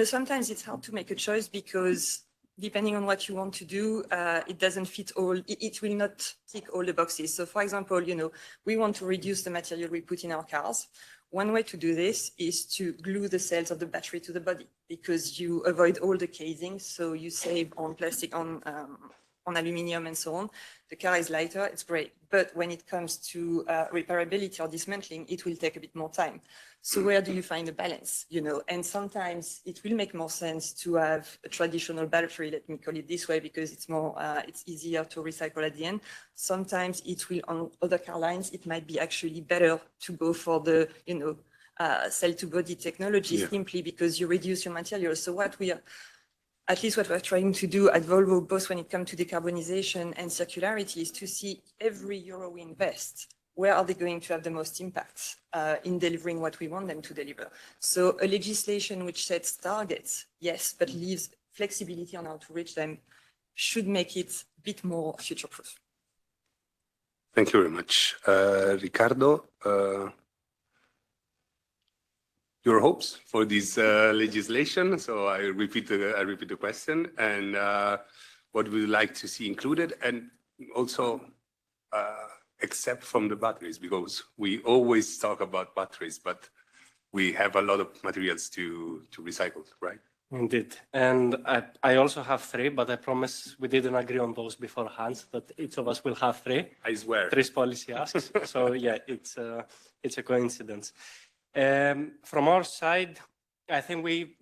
Sometimes it's hard to make a choice because depending on what you want to do, it doesn't fit all, it will not tick all the boxes. So for example, we want to reduce the material we put in our cars. One way to do this is to glue the cells of the battery to the body because you avoid all the casing. So you save on plastic, on aluminium and so on. The car is lighter, it's great. But when it comes to repairability or dismantling, it will take a bit more time. So where do you find a balance? And sometimes it will make more sense to have a traditional battery, let me call it this way, because it's more, it's easier to recycle at the end. Sometimes it will, on other car lines, it might be actually better to go for the, cell to body technology simply because you reduce your materials. So what we're trying to do at Volvo, both when it comes to decarbonization and circularity, is to see every euro we invest, where are they going to have the most impact in delivering what we want them to deliver? So a legislation which sets targets, yes, but leaves flexibility on how to reach them should make it a bit more future-proof. Thank you very much. Ricardo, your hopes for this legislation? So I repeat the question, and what would you like to see included, and also except from the batteries, because we always talk about batteries, but we have a lot of materials to recycle, right? Indeed. And I also have three, but I promise we didn't agree on those beforehand, that each of us will have three. I swear. Three policy asks. So yeah, it's a coincidence. From our side, I think we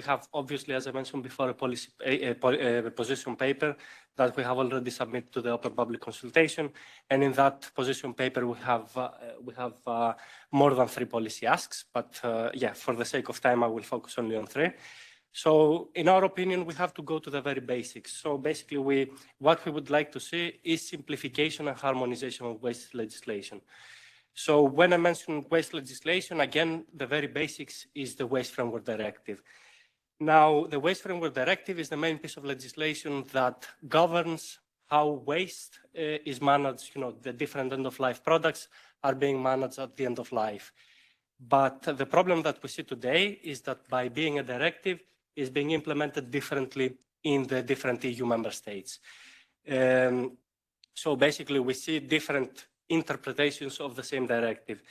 have obviously, as I mentioned before, a position paper that we have already submitted to the open public consultation. And in that position paper, we have more than three policy asks, but yeah, for the sake of time, I will focus only on three. So in our opinion, we have to go to the very basics. So basically, what we would like to see is simplification and harmonization of waste legislation. So when I mention waste legislation, again, the very basics is the Waste Framework Directive. Now, the Waste Framework Directive is the main piece of legislation that governs how waste is managed. You know, the different end-of-life products are being managed at the end of life. But the problem that we see today is that by being a directive, is being implemented differently in the different EU member states. So basically, we see different interpretations of the same directive.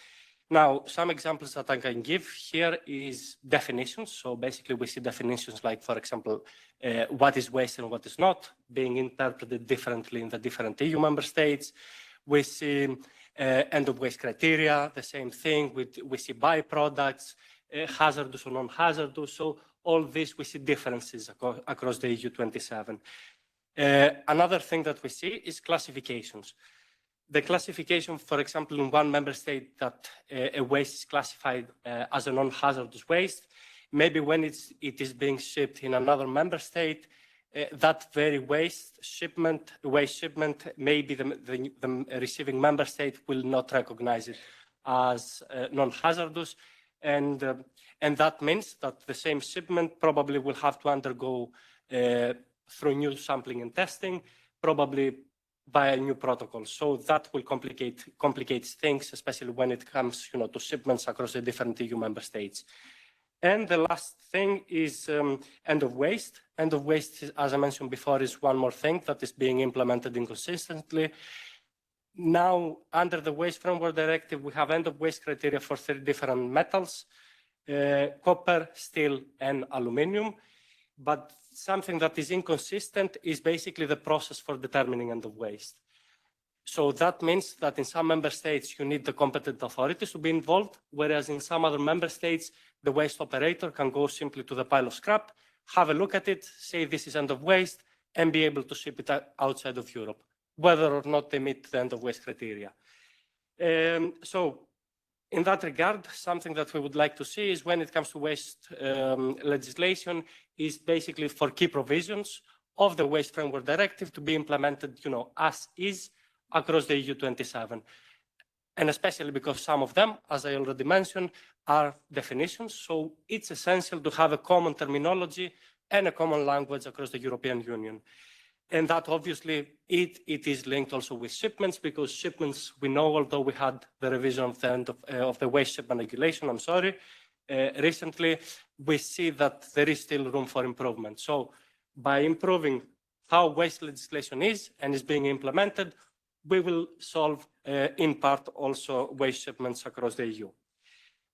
Now, some examples that I can give here is definitions. So basically, we see definitions like, for example, what is waste and what is not, being interpreted differently in the different EU member states. We see end-of-waste criteria, the same thing. We see byproducts, hazardous or non-hazardous. So all this, we see differences across the EU 27. Another thing that we see is classifications. The classification, for example, in one member state that a waste is classified as a non-hazardous waste, maybe when it is being shipped in another member state, that very waste shipment, maybe the receiving member state will not recognize it as non-hazardous. And that means that the same shipment probably will have to undergo through new sampling and testing, probably by a new protocol. So that will complicate things, especially when it comes, to shipments across the different EU member states. And the last thing is end of waste. End of waste, as I mentioned before, is one more thing that is being implemented inconsistently. Now, under the Waste Framework Directive, we have end of waste criteria for 3 different metals, copper, steel, and aluminium. But something that is inconsistent is basically the process for determining end of waste. So that means that in some member states, you need the competent authorities to be involved, whereas in some other member states, the waste operator can go simply to the pile of scrap, have a look at it, say this is end of waste, and be able to ship it outside of Europe, whether or not they meet the end of waste criteria. So in that regard, something that we would like to see is when it comes to waste legislation is basically for key provisions of the Waste Framework Directive to be implemented, as is across the EU 27. And especially because some of them, as I already mentioned, are definitions. So it's essential to have a common terminology and a common language across the European Union. And that obviously, it is linked also with shipments, because shipments, we know, although we had the revision of the end of the waste shipment regulation, recently, we see that there is still room for improvement. So by improving how waste legislation is and is being implemented, we will solve, in part, also waste shipments across the EU.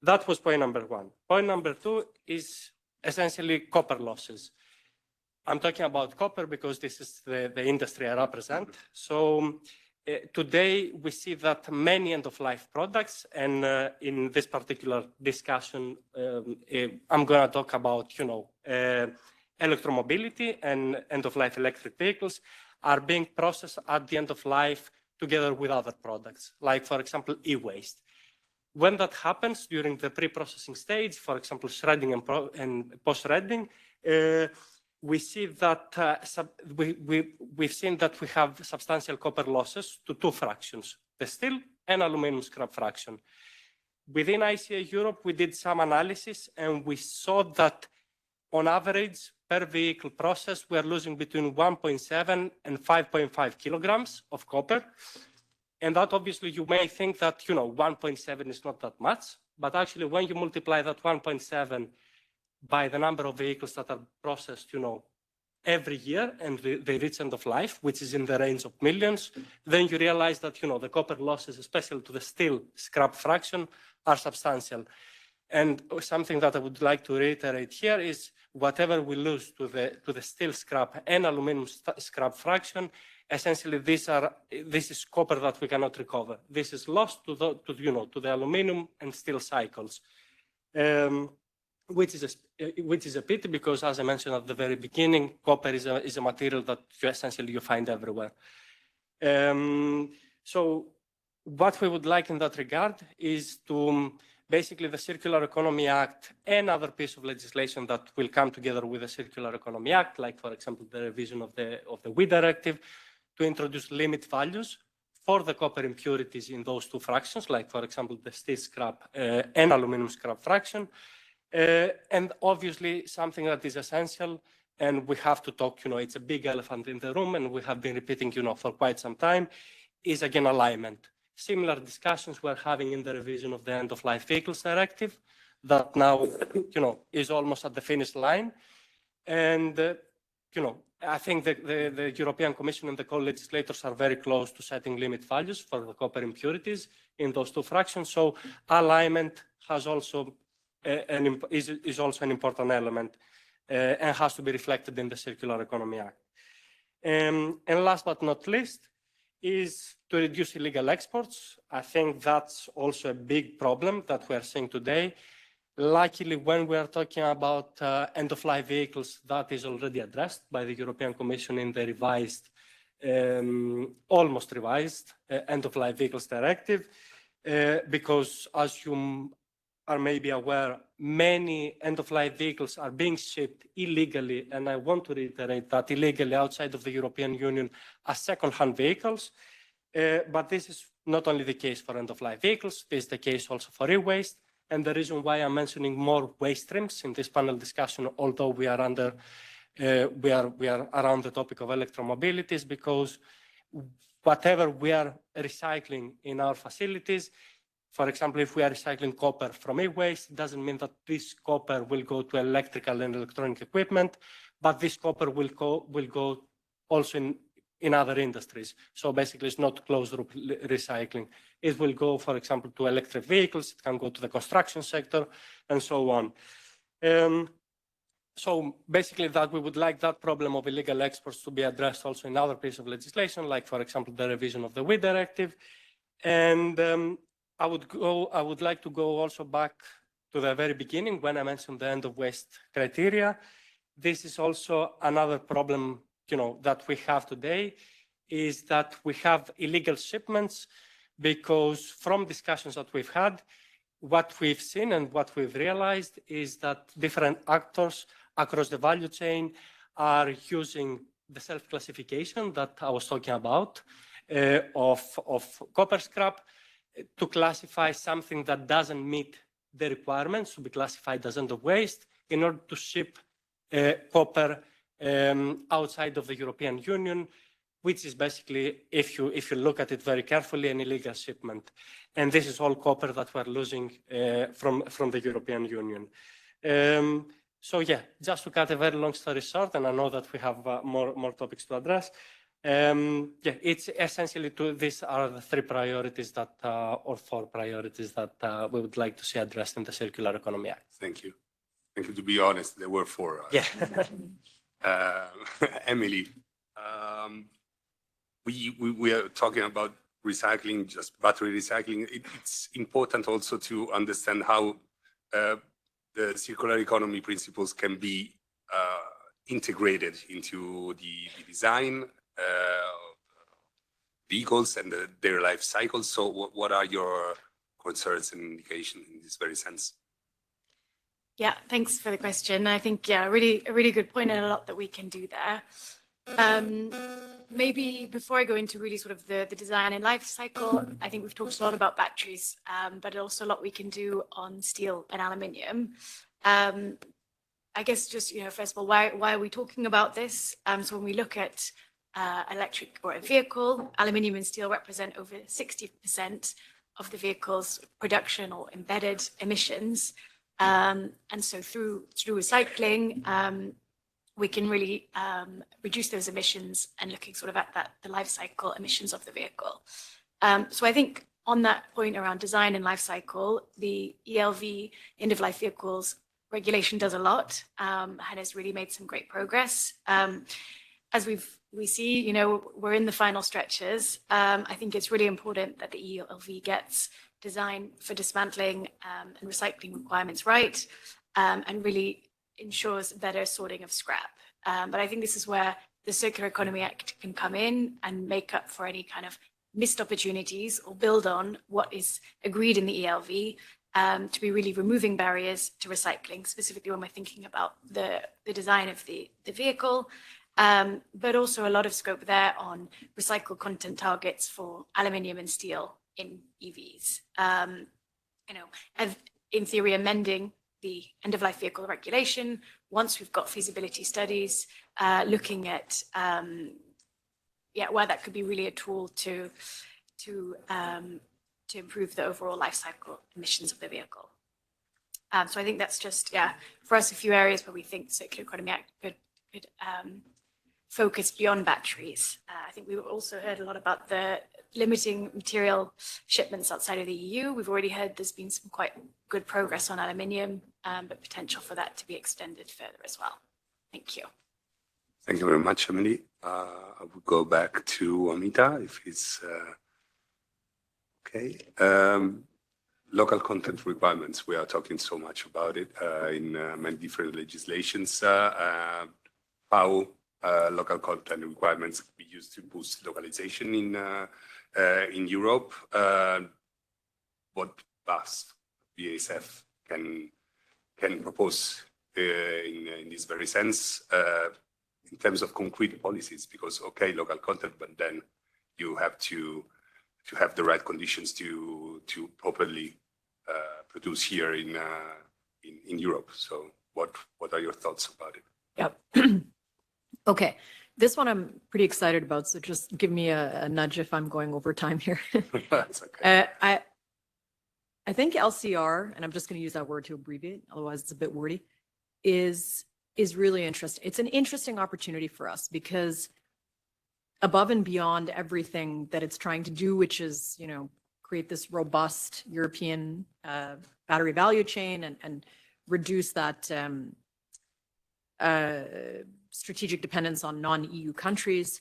That was point number 1. Point number 2 is essentially copper losses. I'm talking about copper because this is the industry I represent. So today we see that many end-of-life products, and in this particular discussion, I'm going to talk about, electromobility and end-of-life electric vehicles are being processed at the end of life together with other products, like, for example, e-waste. When that happens during the pre-processing stage, for example, shredding and post-shredding, we see that we've seen that we have substantial copper losses to 2 fractions, the steel and aluminum scrap fraction. Within ICA Europe, we did some analysis and we saw that on average per vehicle process, we're losing between 1.7 and 5.5 kilograms of copper. And that obviously you may think that, 1.7 is not that much, but actually when you multiply that 1.7 by the number of vehicles that are processed, every year and they reach end of life, which is in the range of millions, then you realize that, the copper losses, especially to the steel scrap fraction, are substantial. And something that I would like to reiterate here is whatever we lose to the steel scrap and aluminum scrap fraction, essentially this is copper that we cannot recover. This is lost to the aluminum and steel cycles, which is a pity because, as I mentioned at the very beginning, copper is a material that you find everywhere. So what we would like in that regard is to basically the Circular Economy Act and other piece of legislation that will come together with the Circular Economy Act, like for example the revision of the WEEE directive, to introduce limit values for the copper impurities in those two fractions, like for example the steel scrap and aluminum scrap fraction. And obviously something that is essential, and we have to talk, it's a big elephant in the room, and we have been repeating, for quite some time, is again alignment. Similar discussions we're having in the revision of the end-of-life vehicles directive that now, is almost at the finish line. And, I think that the European Commission and the co-legislators are very close to setting limit values for the copper impurities in those two fractions. So alignment has also is also an important element and has to be reflected in the Circular Economy Act. And last but not least is to reduce illegal exports. I think that's also a big problem that we are seeing today. Luckily, when we are talking about end-of-life vehicles, that is already addressed by the European Commission in the revised, almost revised end-of-life vehicles directive, because as you are maybe aware, many end-of-life vehicles are being shipped illegally, and I want to reiterate that illegally outside of the European Union as second-hand vehicles. But this is not only the case for end-of-life vehicles, this is the case also for e-waste. And the reason why I'm mentioning more waste streams in this panel discussion, although we are under, we are around the topic of electromobility, is because whatever we are recycling in our facilities, for example, if we are recycling copper from e-waste, it doesn't mean that this copper will go to electrical and electronic equipment, but this copper will go also in other industries. So basically, it's not closed-loop recycling. It will go, for example, to electric vehicles. It can go to the construction sector, and so on. So basically, that we would like that problem of illegal exports to be addressed also in other pieces of legislation, like, for example, the revision of the WEEE directive. And I would like to go also back to the very beginning when I mentioned the end of waste criteria. This is also another problem that we have today, is that we have illegal shipments because from discussions that we've had, what we've seen and what we've realized is that different actors across the value chain are using the self-classification that I was talking about of copper scrap to classify something that doesn't meet the requirements to be classified as end of waste in order to ship copper outside of the European Union, which is basically, if you look at it very carefully, an illegal shipment. And this is all copper that we're losing from the European Union. So yeah, just to cut a very long story short, and I know that we have more topics to address. Yeah, it's essentially these are the three priorities that, or four priorities that we would like to see addressed in the Circular Economy Act. Thank you. Thank you. To be honest, there were four. Yeah. Emily, we are talking about recycling, just battery recycling. It's important also to understand how the circular economy principles can be integrated into the design vehicles and their life cycles. So what are your concerns and indications in this very sense? Yeah, thanks for the question. I think, yeah, a really good point and a lot that we can do there. maybe before I go into really sort of the design and life cycle, I think we've talked a lot about batteries, but also a lot we can do on steel and aluminium. I guess just, first of all, why are we talking about this? So when we look at electric or a vehicle, aluminium and steel represent over 60% of the vehicle's production or embedded emissions. And so through recycling, we can really reduce those emissions and looking sort of at the life cycle emissions of the vehicle. So I think on that point around design and life cycle, the ELV, end of life vehicles regulation does a lot and has really made some great progress. As we see, we're in the final stretches. I think it's really important that the ELV gets design for dismantling and recycling requirements right, and really ensures better sorting of scrap. But I think this is where the Circular Economy Act can come in and make up for any kind of missed opportunities or build on what is agreed in the ELV, to be really removing barriers to recycling, specifically when we're thinking about the design of the vehicle, but also a lot of scope there on recycled content targets for aluminium and steel in EVs. In theory, amending the end-of-life vehicle regulation once we've got feasibility studies, looking at where that could be really a tool to improve the overall life cycle emissions of the vehicle. So I think that's just, for us, a few areas where we think Circular Economy Act could focus beyond batteries. I think we've also heard a lot about the limiting material shipments outside of the EU. We've already heard there's been some quite good progress on aluminium, but potential for that to be extended further as well. Thank you. Thank you very much, Emily. I will go back to Amita, if it's okay. Local content requirements. We are talking so much about it in many different legislations. How local content requirements can be used to boost localization in Europe. What BASF can propose in this very sense in terms of concrete policies, because local content, but then you have to have the right conditions to properly produce here in Europe. So what are your thoughts about it? Yep. Okay. This one I'm pretty excited about, so just give me a nudge if I'm going over time here. That's okay. I think LCR, and I'm just going to use that word to abbreviate, otherwise it's a bit wordy, is really interesting. It's an interesting opportunity for us because above and beyond everything that it's trying to do, which is, create this robust European battery value chain and reduce that strategic dependence on non-EU countries.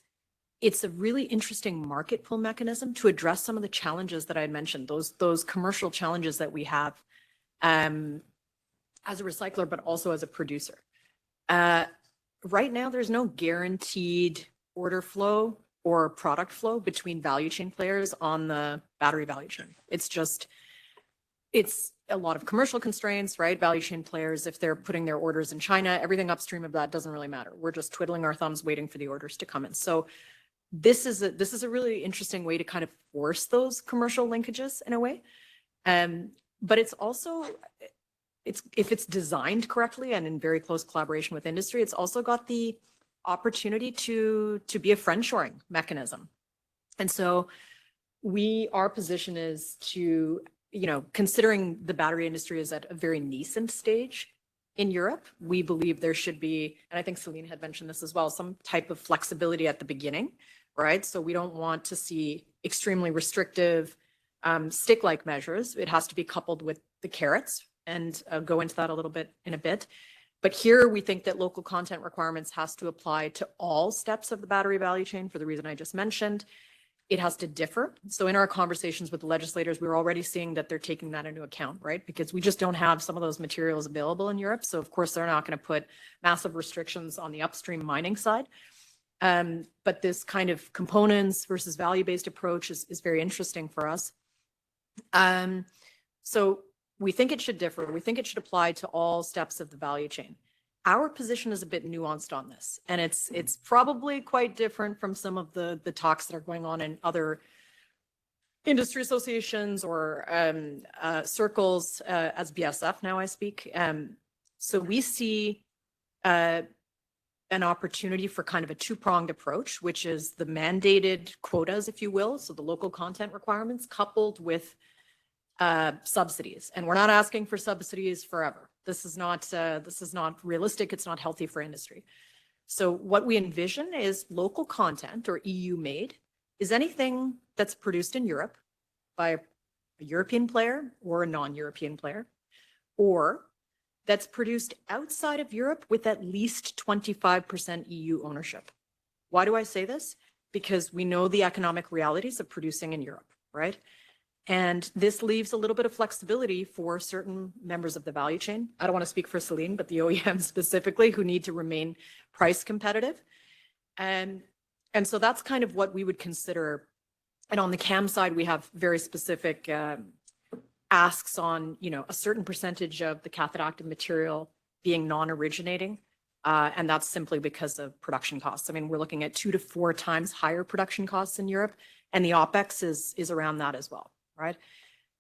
It's a really interesting market pull mechanism to address some of the challenges that I had mentioned, those commercial challenges that we have as a recycler, but also as a producer. Right now, there's no guaranteed order flow or product flow between value chain players on the battery value chain. It's a lot of commercial constraints, right? Value chain players, if they're putting their orders in China, everything upstream of that doesn't really matter. We're just twiddling our thumbs waiting for the orders to come in. So this is a really interesting way to kind of force those commercial linkages in a way. But it's also, if it's designed correctly and in very close collaboration with industry, it's also got the opportunity to be a friendshoring mechanism. And so our position is to, considering the battery industry is at a very nascent stage in Europe, we believe there should be, and I think Celine had mentioned this as well, some type of flexibility at the beginning, right? So we don't want to see extremely restrictive stick-like measures. It has to be coupled with the carrots, and I'll go into that a little bit in a bit. But here we think that local content requirements has to apply to all steps of the battery value chain for the reason I just mentioned. It has to differ. So in our conversations with the legislators, we're already seeing that they're taking that into account, right? Because we just don't have some of those materials available in Europe. So of course, they're not going to put massive restrictions on the upstream mining side. But this kind of components versus value-based approach is very interesting for us. So we think it should differ. We think it should apply to all steps of the value chain. our position is a bit nuanced on this, and it's probably quite different from some of the talks that are going on in other industry associations or circles. As BSF now I speak. So we see an opportunity for kind of a two-pronged approach, which is the mandated quotas, if you will, so the local content requirements coupled with subsidies. And we're not asking for subsidies forever. This is not realistic. It's not healthy for industry. So what we envision is local content, or EU made, is anything that's produced in Europe by a European player or a non-European player, or that's produced outside of Europe with at least 25% EU ownership. Why do I say this? Because we know the economic realities of producing in Europe, right? And this leaves a little bit of flexibility for certain members of the value chain. I don't want to speak for Celine, but the OEMs specifically, who need to remain price competitive. And so that's kind of what we would consider. And on the CAM side, we have very specific asks on, a certain percentage of the cathode active material being non-originating. And that's simply because of production costs. I mean, we're looking at 2 to 4 times higher production costs in Europe, and the OpEx is around that as well, right?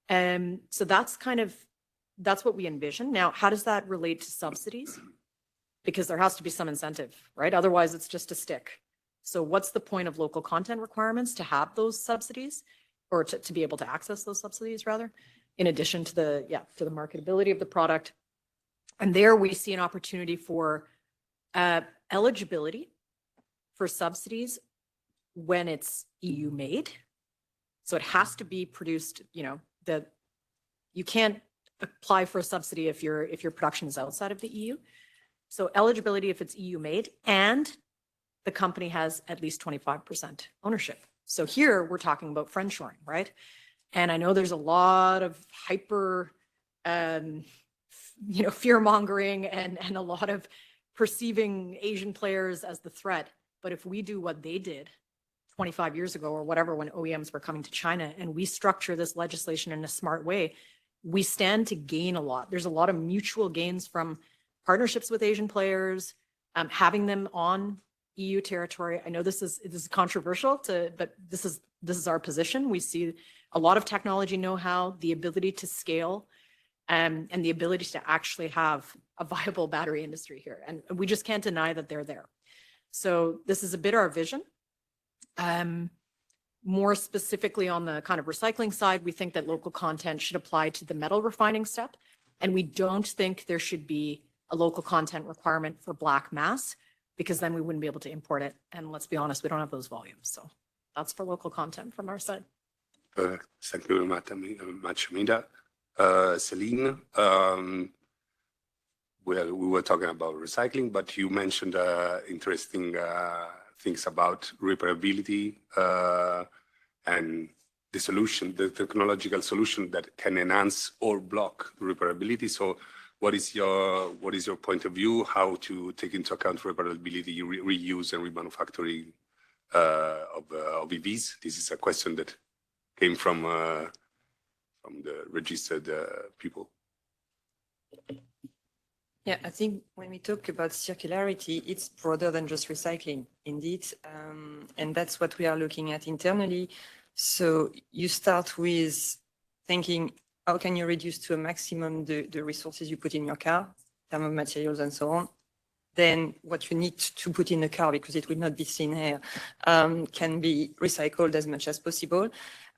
And so that's what we envision. Now, how does that relate to subsidies? Because there has to be some incentive, right? Otherwise, it's just a stick. So what's the point of local content requirements? To have those subsidies, or to be able to access those subsidies, rather, in addition to the marketability of the product. And there we see an opportunity for eligibility for subsidies when it's EU made. So it has to be produced, you can't apply for a subsidy if your production is outside of the EU. So eligibility if it's EU made, and the company has at least 25% ownership. So here we're talking about friendshoring, right? And I know there's a lot of hyper, fear mongering and a lot of perceiving Asian players as the threat. But if we do what they did 25 years ago or whatever, when OEMs were coming to China, and we structure this legislation in a smart way, we stand to gain a lot. There's a lot of mutual gains from partnerships with Asian players, having them on EU territory. I know this is controversial, but this is our position. We see a lot of technology know-how, the ability to scale, and the ability to actually have a viable battery industry here. And we just can't deny that they're there. So this is a bit our vision. More specifically on the kind of recycling side, we think that local content should apply to the metal refining step. And we don't think there should be a local content requirement for black mass, because then we wouldn't be able to import it. And let's be honest, we don't have those volumes. So that's for local content from our side. Thank you very much, Amanda. Celine, well, we were talking about recycling, but you mentioned interesting things about repairability and the solution, the technological solution that can enhance or block repairability. So what is your point of view, how to take into account repairability, reuse and remanufacturing of EVs? This is a question that came from the registered people. Yeah, I think when we talk about circularity, it's broader than just recycling, indeed. And that's what we are looking at internally. So you start with thinking, how can you reduce to a maximum the resources you put in your car, term of materials and so on? Then what you need to put in the car, because it will not be seen here, can be recycled as much as possible.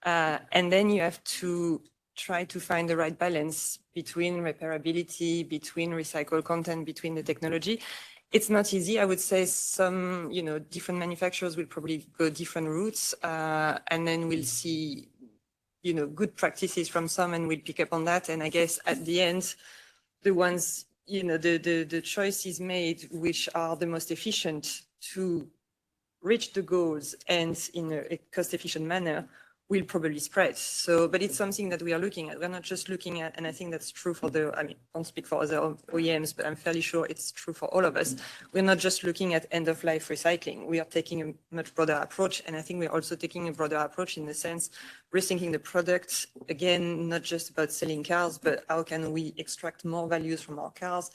And then you have to try to find the right balance between repairability, between recycled content, between the technology. It's not easy. I would say some, different manufacturers will probably go different routes, and then we'll see, good practices from some, and we'll pick up on that. And I guess at the end, the ones, the choices made, which are the most efficient to reach the goals and in a cost-efficient manner, will probably spread. So, but it's something that we are looking at. We're not just looking at, and I think that's true for I don't speak for other OEMs, but I'm fairly sure it's true for all of us. We're not just looking at end-of-life recycling. We are taking a much broader approach. And I think we're also taking a broader approach in the sense, rethinking the product, again, not just about selling cars, but how can we extract more values from our cars,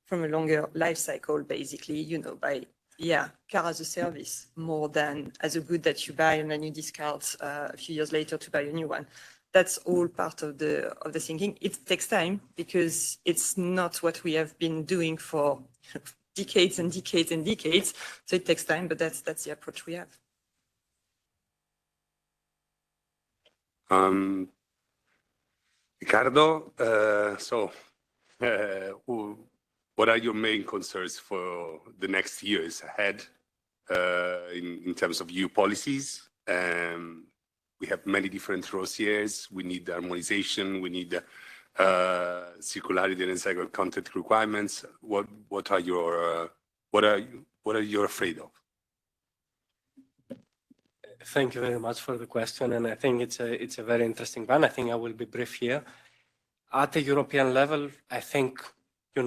from a longer life cycle, basically, you know, by, yeah, car as a service more than as a good that you buy and then you discard a few years later to buy a new one. That's all part of the thinking. It takes time because it's not what we have been doing for decades and decades and decades. So it takes time, but that's the approach we have. Ricardo, what are your main concerns for the next years ahead in terms of EU policies? We have many different dossiers. We need harmonization. We need circularity and recycled content requirements. What are you afraid of? Thank you very much for the question, and I think it's a very interesting one. I think I will be brief here. At the European level, I think we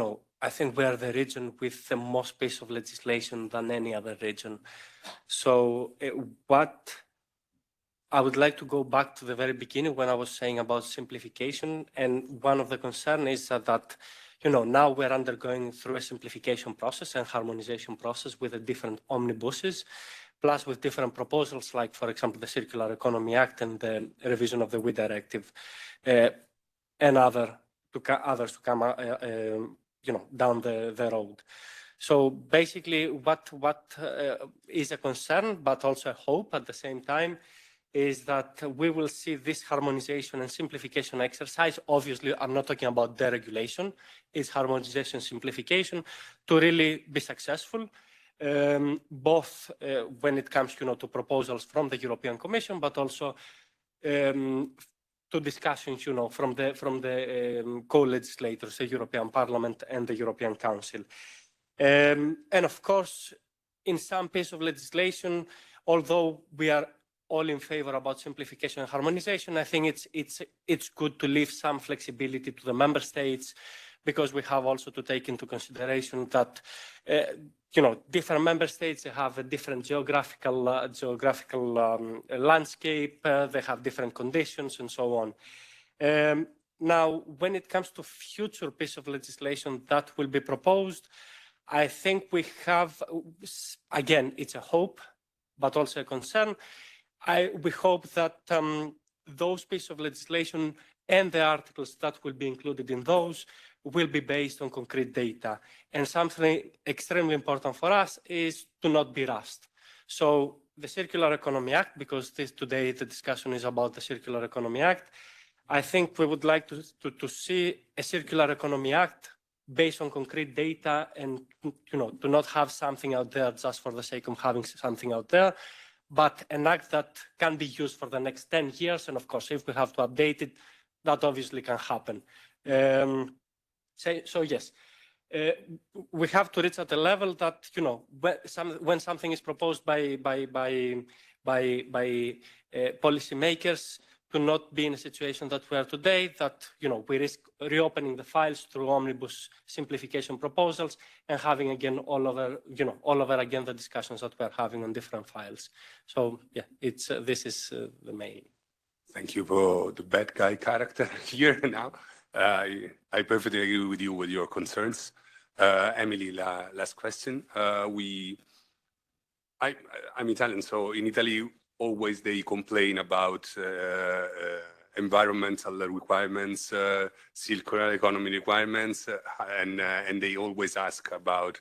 are the region with the most piece of legislation than any other region. So what I would like to go back to the very beginning when I was saying about simplification, and one of the concerns is that now we're undergoing through a simplification process and harmonization process with the different omnibuses, plus with different proposals like, for example, the Circular Economy Act and the revision of the WEEE Directive, and others to come down the road. So basically what is a concern, but also a hope at the same time, is that we will see this harmonization and simplification exercise. Obviously, I'm not talking about deregulation, it's harmonization, simplification, to really be successful, both when it comes to proposals from the European Commission, but also to discussions from the co-legislators, the European Parliament and the European Council. And of course, in some piece of legislation, although we are all in favor about simplification and harmonization, I think it's good to leave some flexibility to the member states, because we have also to take into consideration that different member states have a different geographical landscape, they have different conditions and so on. Now, when it comes to future piece of legislation that will be proposed, I think we have, again, it's a hope, but also a concern. We hope that those pieces of legislation and the articles that will be included in those will be based on concrete data. And something extremely important for us is to not be rushed. So the Circular Economy Act, because today the discussion is about the Circular Economy Act, I think we would like to see a Circular Economy Act based on concrete data, and to not have something out there just for the sake of having something out there, but an act that can be used for the next 10 years. And of course, if we have to update it, that obviously can happen. So yes, we have to reach at a level that, when something is proposed by policymakers, to not be in a situation that we are today, that we risk reopening the files through omnibus simplification proposals and having again all over again the discussions that we're having on different files. So yeah, this is the main. Thank you for the bad guy character here now. I perfectly agree with you with your concerns. Emily, last question. I'm Italian, so in Italy, always they complain about environmental requirements, circular economy requirements, and they always ask about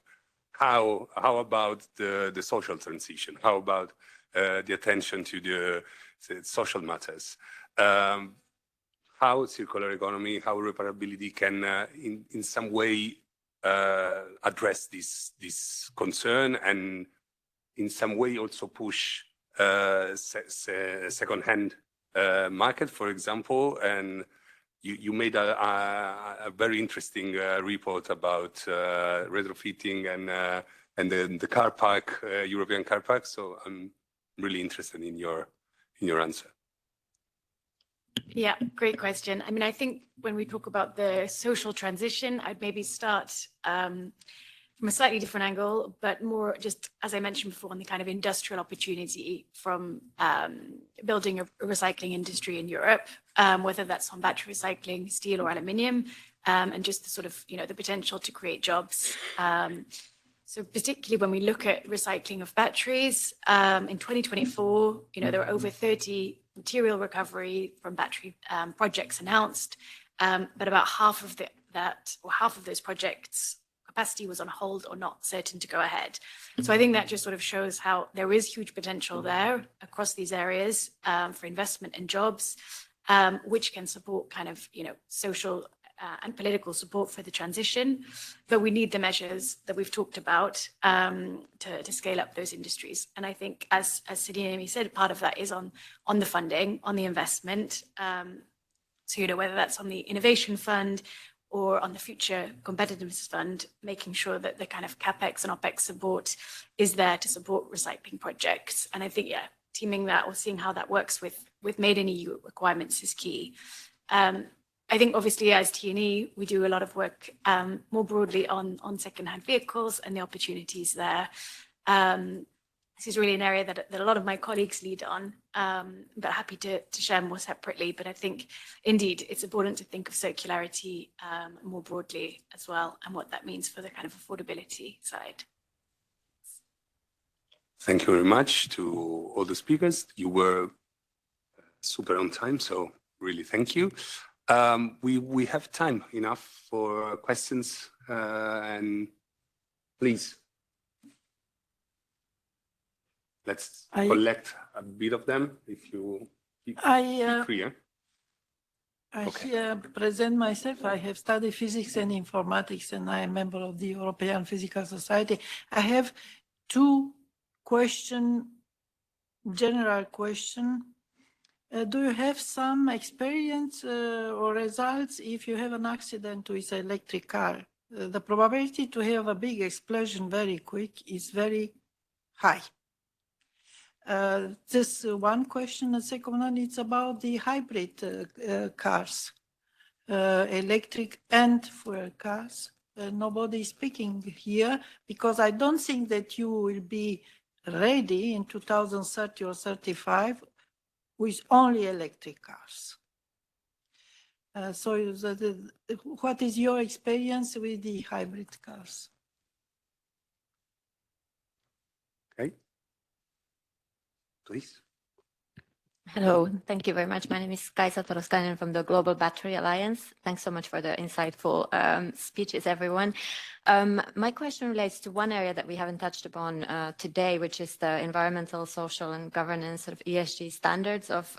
how about the social transition? How about the attention to the social matters? How circular economy, how reparability can in some way address this concern, and in some way also push second-hand market, for example. And you made a very interesting report about retrofitting and the car park, European car park. So I'm really interested in your answer. Yeah, great question. I mean, I think when we talk about the social transition, I'd maybe start from a slightly different angle, but more just, as I mentioned before, on the kind of industrial opportunity from building a recycling industry in Europe, whether that's on battery recycling, steel or aluminium, and just the sort of, the potential to create jobs. So particularly when we look at recycling of batteries, in 2024, there were over 30 material recovery from battery projects announced, but about half of those projects capacity was on hold or not certain to go ahead. So I think that just sort of shows how there is huge potential there across these areas for investment and jobs, which can support kind of, social and political support for the transition. But we need the measures that we've talked about to scale up those industries. And I think, as Sidini said, part of that is on the funding, on the investment. So, whether that's on the Innovation Fund or on the Future Competitiveness Fund, making sure that the kind of CapEx and OpEx support is there to support recycling projects. And I think, teaming that or seeing how that works with made in EU requirements is key. I think obviously as T&E, we do a lot of work more broadly on secondhand vehicles and the opportunities there. This is really an area that a lot of my colleagues lead on, but happy to share more separately. But I think, indeed, it's important to think of circularity more broadly as well, and what that means for the kind of affordability side. Thank you very much to all the speakers. You were super on time, so really thank you. We have time enough for questions, and please. Let's collect a bit of them if you clear. I present myself. I have studied physics and informatics, and I am a member of the European Physical Society. I have two general question. Do you have some experience or results if you have an accident with an electric car? The probability to have a big explosion very quick is very high. This one question. The second one is about the hybrid cars, electric and fuel cars. Nobody is speaking here because I don't think that you will be ready in 2030 or 35 with only electric cars. So what is your experience with the hybrid cars? Okay. Please. Hello, thank you very much. My name is Kaisa Toroskainen from the Global Battery Alliance. Thanks so much for the insightful speeches, everyone. My question relates to one area that we haven't touched upon today, which is the environmental, social, and governance sort of ESG standards of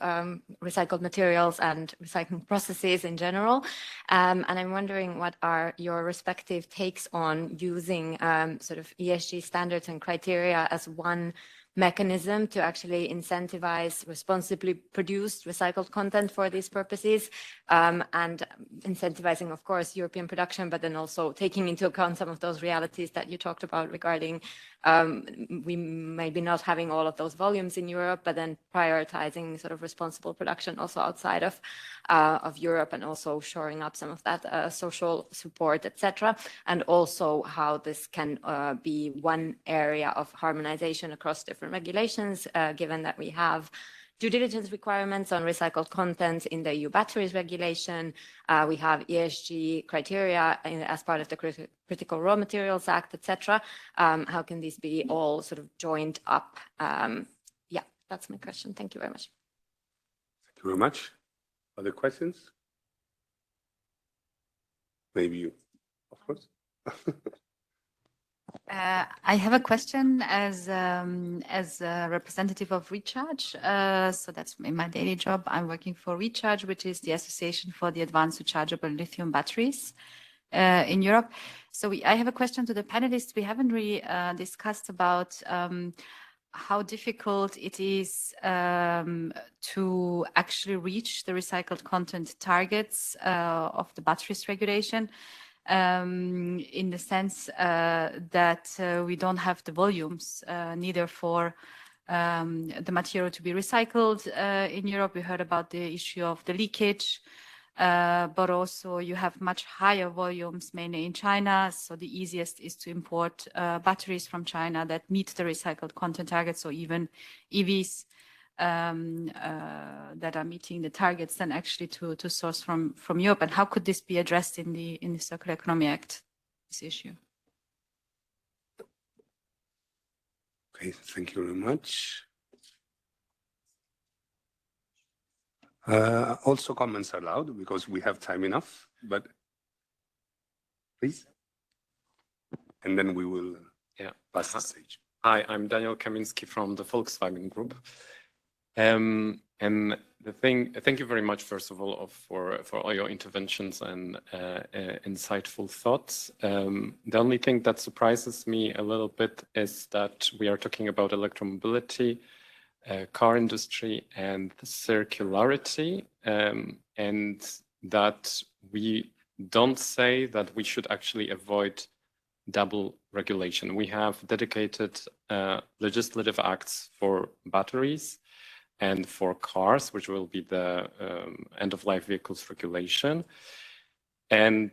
recycled materials and recycling processes in general. And I'm wondering what are your respective takes on using sort of ESG standards and criteria as one mechanism to actually incentivize responsibly produced recycled content for these purposes, and incentivizing, of course, European production, but then also taking into account some of those realities that you talked about regarding we maybe not having all of those volumes in Europe, but then prioritizing sort of responsible production also outside of Europe, and also shoring up some of that social support, etc. And also how this can be one area of harmonization across different regulations, given that we have due diligence requirements on recycled content in the EU batteries regulation. We have ESG criteria as part of the Critical Raw Materials Act, etc. How can these be all sort of joined up? Yeah, that's my question. Thank you very much. Thank you very much. Other questions? Maybe you, of course. I have a question as a representative of Recharge. So that's in my daily job. I'm working for Recharge, which is the Association for the Advanced Rechargeable Lithium Batteries in Europe. So I have a question to the panelists. We haven't really discussed about how difficult it is to actually reach the recycled content targets of the batteries regulation. In the sense that we don't have the volumes, neither for the material to be recycled in Europe. We heard about the issue of the leakage, but also you have much higher volumes, mainly in China. So the easiest is to import batteries from China that meet the recycled content targets, so even EVs. that are meeting the targets than actually to source from Europe? And how could this be addressed in the Circular Economy Act, this issue? Okay, thank you very much. Also comments allowed because we have time enough, but please. And then we will pass the stage. Hi, I'm Daniel Kaminski from the Volkswagen Group. And thank you very much, first of all, for all your interventions and insightful thoughts. The only thing that surprises me a little bit is that we are talking about electromobility, car industry, and circularity, and that we don't say that we should actually avoid double regulation. We have dedicated legislative acts for batteries and for cars, which will be the end-of-life vehicles regulation. And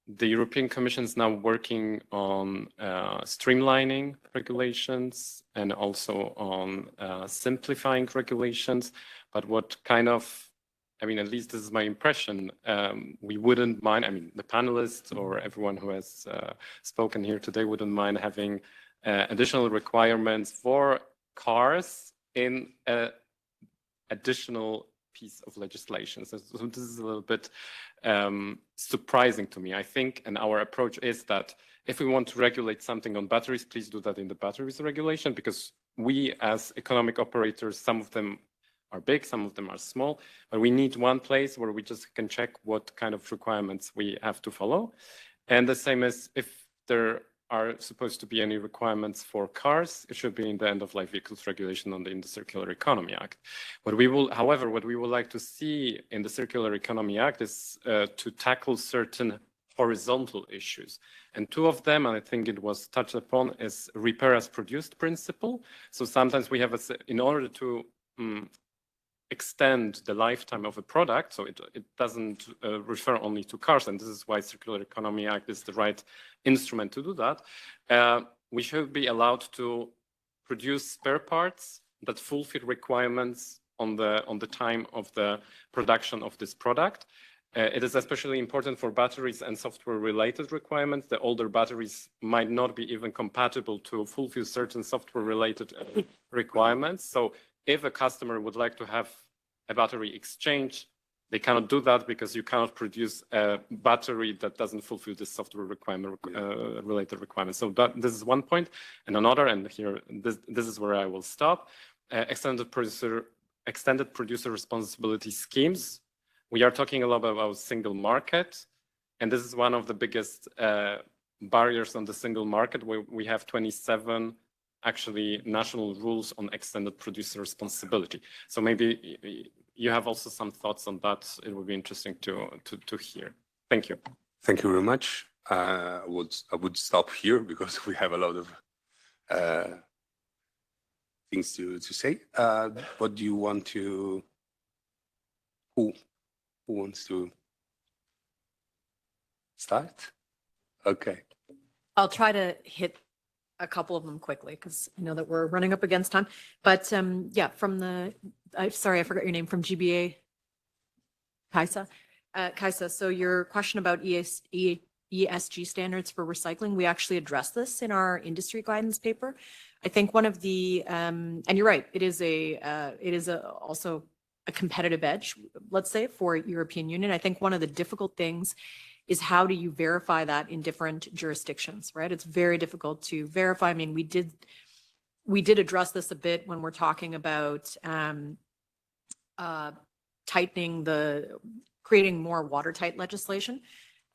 the European Commission is now working on streamlining regulations and also on simplifying regulations. But what kind of, I mean, at least this is my impression, we wouldn't mind, I mean, the panelists or everyone who has spoken here today wouldn't mind having additional requirements for cars in an additional piece of legislation. So this is a little bit surprising to me. I think, and our approach is that if we want to regulate something on batteries, please do that in the batteries regulation, because we as economic operators, some of them are big, some of them are small, but we need one place where we just can check what kind of requirements we have to follow. And the same as if there are supposed to be any requirements for cars, it should be in the end-of-life vehicles regulation in the Circular Economy Act. However, what we would like to see in the Circular Economy Act is to tackle certain horizontal issues. And two of them, and I think it was touched upon, is repair as produced principle. So sometimes we have, in order to extend the lifetime of a product, so it doesn't refer only to cars, and this is why Circular Economy Act is the right instrument to do that. We should be allowed to produce spare parts that fulfill requirements on the time of the production of this product. It is especially important for batteries and software-related requirements. The older batteries might not be even compatible to fulfill certain software-related requirements. So if a customer would like to have a battery exchange, they cannot do that because you cannot produce a battery that doesn't fulfill the software requirement related requirements. So this is one point. And another, and here this is where I will stop. Extended producer responsibility schemes. We are talking a lot about single market, and this is one of the biggest barriers on the single market, where we have 27 actually national rules on extended producer responsibility. So maybe you have also some thoughts on that. It would be interesting to hear. Thank you. Thank you very much. I would stop here because we have a lot of things to say. What do you want to? Who wants to start? Okay. I'll try to hit a couple of them quickly because I know that we're running up against time. But yeah, sorry, I forgot your name, from GBA, Kaisa. Kaisa, so your question about ESG standards for recycling, we actually address this in our industry guidance paper. I think one of the, and you're right, it is also a competitive edge, let's say, for European Union. I think one of the difficult things is how do you verify that in different jurisdictions, right? It's very difficult to verify. I mean, we did address this a bit when we're talking about creating more watertight legislation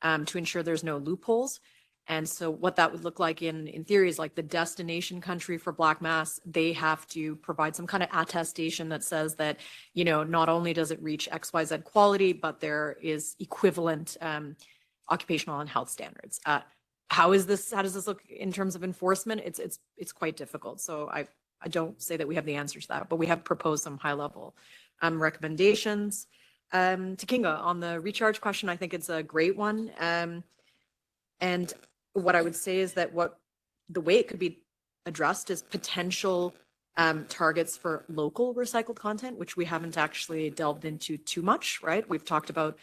to ensure there's no loopholes. And so what that would look like in theory is like the destination country for black mass, they have to provide some kind of attestation that says that, you know, not only does it reach XYZ quality, but there is equivalent occupational and health standards. How does this look in terms of enforcement? It's quite difficult. So I don't say that we have the answer to that, but we have proposed some high level recommendations. To Kinga, on the recharge question, I think it's a great one. And what I would say is that the way it could be addressed is potential targets for local recycled content, which we haven't actually delved into too much, right? We've talked about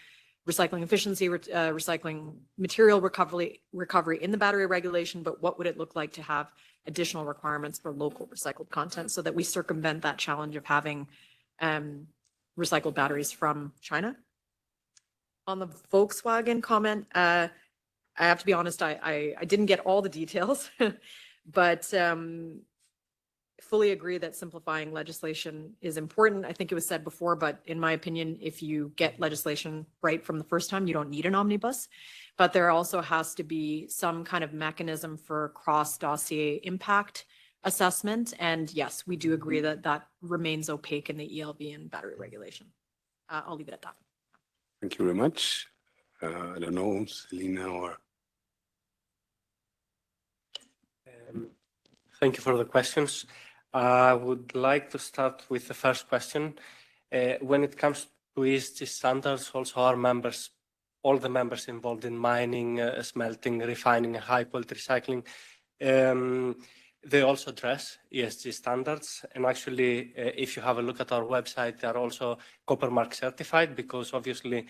recycling efficiency, recycling material recovery in the battery regulation, but what would it look like to have additional requirements for local recycled content so that we circumvent that challenge of having recycled batteries from China? On the Volkswagen comment, I have to be honest, I didn't get all the details, but fully agree that simplifying legislation is important. I think it was said before, but in my opinion, if you get legislation right from the first time, you don't need an omnibus. But there also has to be some kind of mechanism for cross-dossier impact assessment. And yes, we do agree that that remains opaque in the ELV and battery regulation. I'll leave it at that. Thank you very much. I don't know, Selina or... Thank you for the questions. I would like to start with the first question. When it comes to ESG standards, also our members, all the members involved in mining, smelting, refining, and high-quality recycling, they also address ESG standards. And actually, if you have a look at our website, they are also Copper Mark certified, because obviously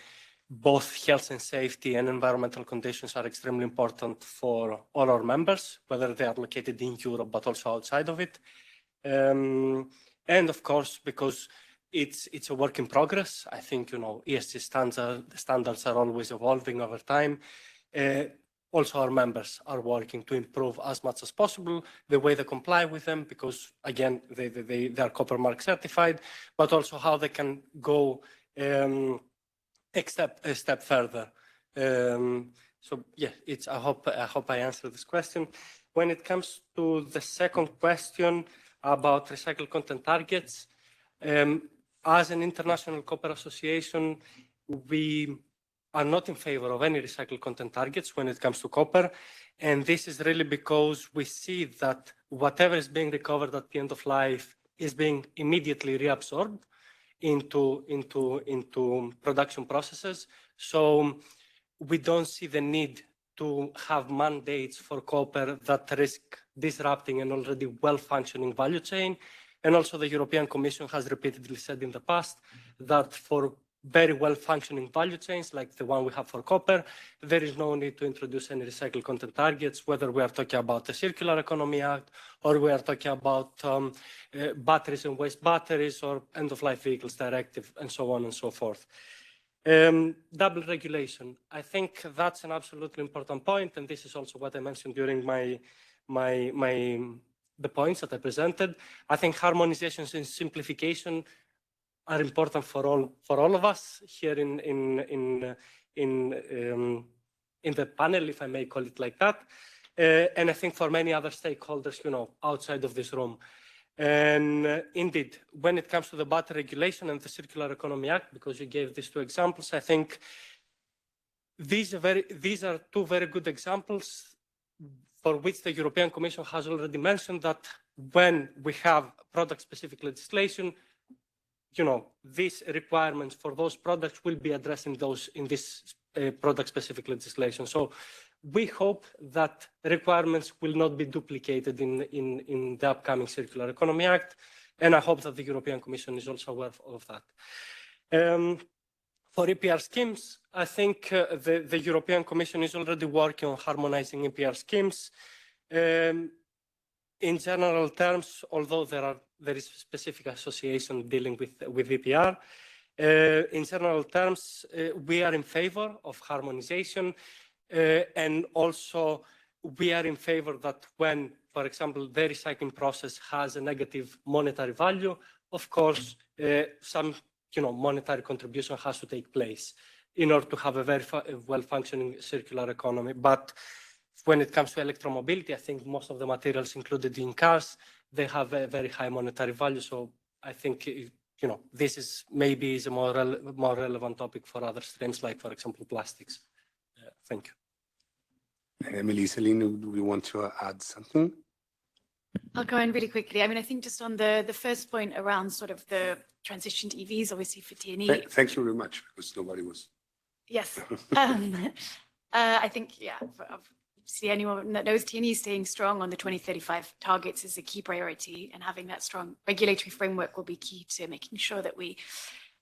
both health and safety and environmental conditions are extremely important for all our members, whether they are located in Europe, but also outside of it. And of course, because it's a work in progress, I think, ESG standards are always evolving over time. Also, our members are working to improve as much as possible the way they comply with them, because again, they are Copper Mark certified, but also how they can go a step further. So yeah, I hope I answered this question. When it comes to the second question about recycled content targets, as an international copper association, we are not in favor of any recycled content targets when it comes to copper. And this is really because we see that whatever is being recovered at the end of life is being immediately reabsorbed into production processes. So we don't see the need to have mandates for copper that risk disrupting an already well-functioning value chain. And also the European Commission has repeatedly said in the past that for very well-functioning value chains like the one we have for copper, there is no need to introduce any recycled content targets, whether we are talking about the Circular Economy Act or we are talking about batteries and waste batteries or end-of-life vehicles directive and so on and so forth. Double regulation. I think that's an absolutely important point, and this is also what I mentioned during the points that I presented. I think harmonizations and simplification are important for all of us here in the panel, if I may call it like that, and I think for many other stakeholders, outside of this room. And indeed, when it comes to the battery regulation and the Circular Economy Act, because you gave these two examples, I think these are two very good examples for which the European Commission has already mentioned that when we have product-specific legislation, these requirements for those products will be addressed in this product-specific legislation. So we hope that requirements will not be duplicated in the upcoming Circular Economy Act, and I hope that the European Commission is also aware of that. For EPR schemes, I think the European Commission is already working on harmonizing EPR schemes. In general terms, although there is a specific association dealing with EPR, in general terms, we are in favor of harmonization, and also we are in favor that when, for example, the recycling process has a negative monetary value, of course, some monetary contribution has to take place in order to have a very well-functioning circular economy. But when it comes to electromobility, I think most of the materials included in cars, they have a very high monetary value. So I think, this is maybe a more relevant topic for other streams, like, for example, plastics. Thank you. Emily, Selina, do we want to add something? I'll go in really quickly. I mean, I think just on the first point around sort of the transition to EVs, obviously for TNE. Thank you very much, because nobody was. Yes. I think, see anyone that knows TNE staying strong on the 2035 targets is a key priority, and having that strong regulatory framework will be key to making sure that we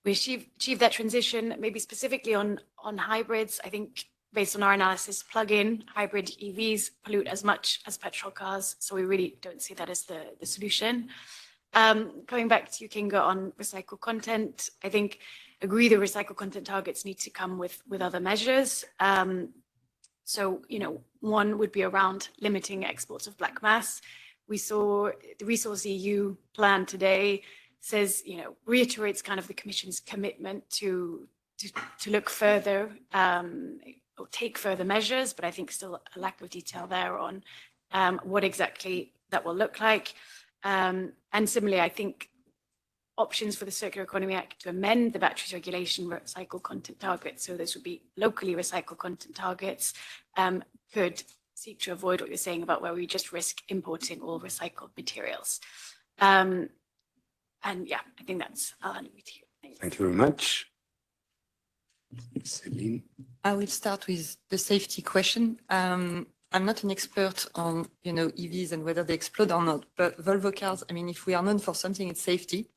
achieve that transition. Maybe specifically on hybrids, I think based on our analysis, plug-in hybrid EVs pollute as much as petrol cars, so we really don't see that as the solution. Coming back to you, Kinga, on recycled content, I think agree the recycled content targets need to come with other measures. So, one would be around limiting exports of black mass. We saw the Resource EU plan today says, reiterates kind of the Commission's commitment to look further or take further measures, but I think still a lack of detail there on what exactly that will look like. And similarly, I think options for the Circular Economy Act to amend the batteries regulation recycled content targets, so this would be locally recycled content targets, could seek to avoid what you're saying about where we just risk importing all recycled materials. And yeah, I think I'll hand it to you. Thanks. Thank you very much. Céline. I will start with the safety question. I'm not an expert on, EVs and whether they explode or not, but Volvo cars, if we are known for something, it's safety.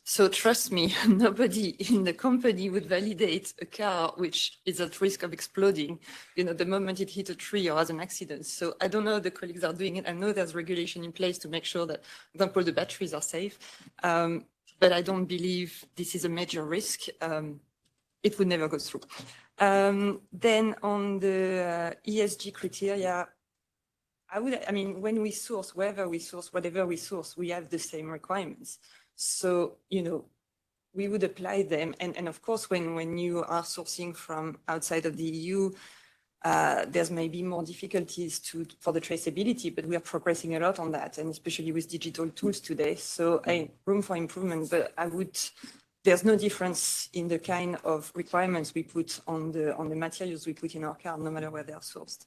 So trust me, nobody in the company would validate a car which is at risk of exploding, the moment it hits a tree or has an accident. So I don't know how the colleagues are doing it. I know there's regulation in place to make sure that, for example, the batteries are safe. But I don't believe this is a major risk. It would never go through. Then on the ESG criteria, when we source, wherever we source, whatever we source, we have the same requirements. So, we would apply them. And of course, when you are sourcing from outside of the EU, there's maybe more difficulties for the traceability, but we are progressing a lot on that, and especially with digital tools today. So room for improvement, but there's no difference in the kind of requirements we put on the materials we put in our car, no matter where they are sourced.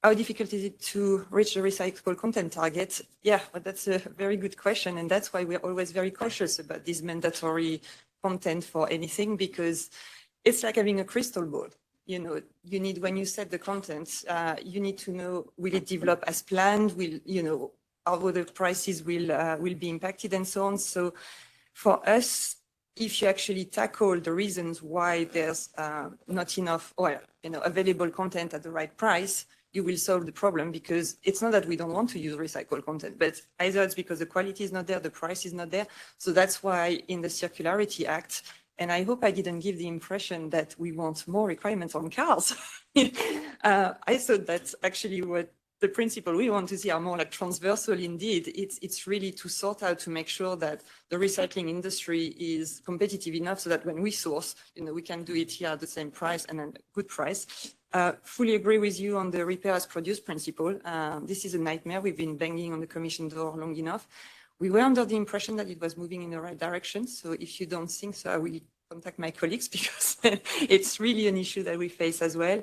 How difficult is it to reach the recyclable content target? Yeah, but that's a very good question. And that's why we're always very cautious about this mandatory content for anything, because it's like having a crystal ball. You need, when you set the content, you need to know, will it develop as planned? How the prices will be impacted and so on. So for us, if you actually tackle the reasons why there's not enough available content at the right price, you will solve the problem, because it's not that we don't want to use recycled content, but either it's because the quality is not there, the price is not there. So that's why in the Circularity Act, and I hope I didn't give the impression that we want more requirements on cars. I thought that's actually what the principle we want to see are more like transversal indeed. It's really to sort out, to make sure that the recycling industry is competitive enough so that when we source, we can do it here at the same price and a good price. Fully agree with you on the repair as produced principle. This is a nightmare. We've been banging on the Commission door long enough. We were under the impression that it was moving in the right direction. So if you don't think so, I will contact my colleagues, because it's really an issue that we face as well.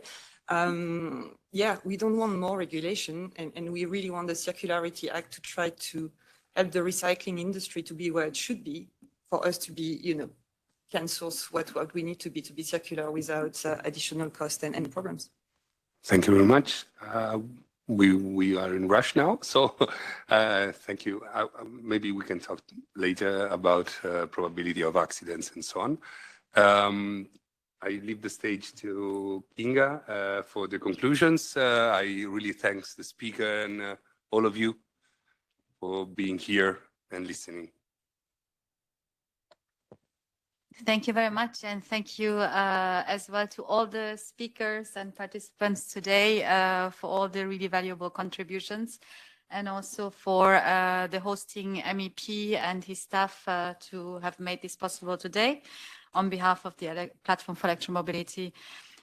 We don't want more regulation, and we really want the Circularity Act to try to help the recycling industry to be where it should be, for us to be, can source what we need to be circular without additional cost and problems. Thank you very much. We are in rush now, so thank you. Maybe we can talk later about probability of accidents and so on. I leave the stage to Kinga for the conclusions. I really thank the speaker and all of you for being here and listening. Thank you very much. And thank you as well to all the speakers and participants today for all the really valuable contributions, and also for the hosting MEP and his staff to have made this possible today on behalf of the Platform for Electromobility.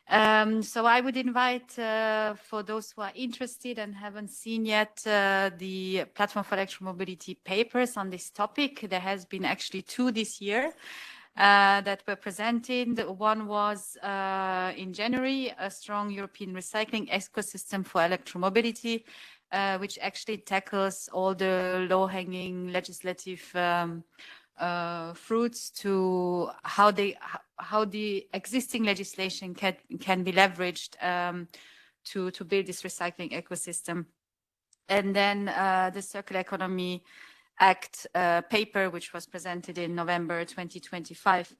So I would invite, for those who are interested and haven't seen yet, the Platform for Electromobility papers on this topic. There has been actually 2 this year that were presented. One was in January, a strong European recycling ecosystem for electromobility, which actually tackles all the low-hanging legislative fruits to how the existing legislation can be leveraged to build this recycling ecosystem. And then the Circular Economy Act paper, which was presented in November 2025.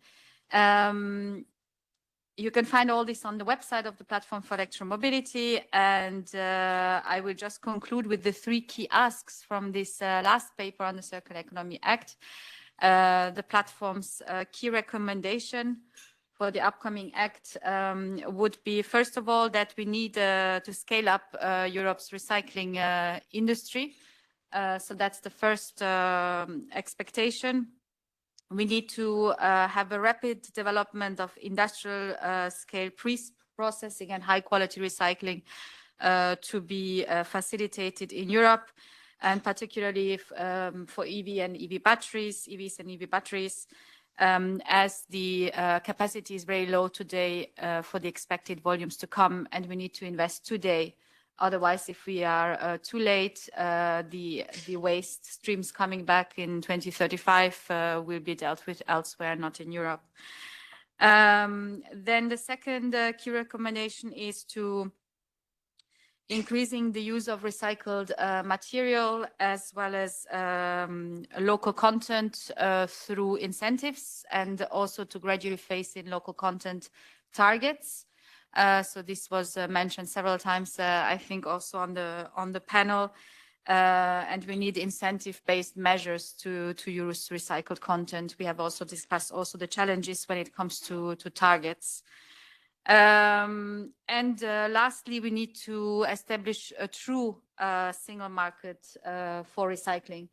You can find all this on the website of the Platform for Electromobility. And I will just conclude with the 3 key asks from this last paper on the Circular Economy Act. The platform's key recommendation for the upcoming act would be, first of all, that we need to scale up Europe's recycling industry. So that's the first expectation. We need to have a rapid development of industrial scale pre-processing and high quality recycling to be facilitated in Europe, and particularly for EVs and EV batteries, as the capacity is very low today for the expected volumes to come, and we need to invest today. Otherwise, if we are too late, the waste streams coming back in 2035 will be dealt with elsewhere, not in Europe. Then the second key recommendation is to increasing the use of recycled material as well as local content through incentives, and also to gradually phase in local content targets. So this was mentioned several times, I think also on the panel, and we need incentive-based measures to use recycled content. We have also discussed also the challenges when it comes to targets. And lastly, we need to establish a true single market for recycling.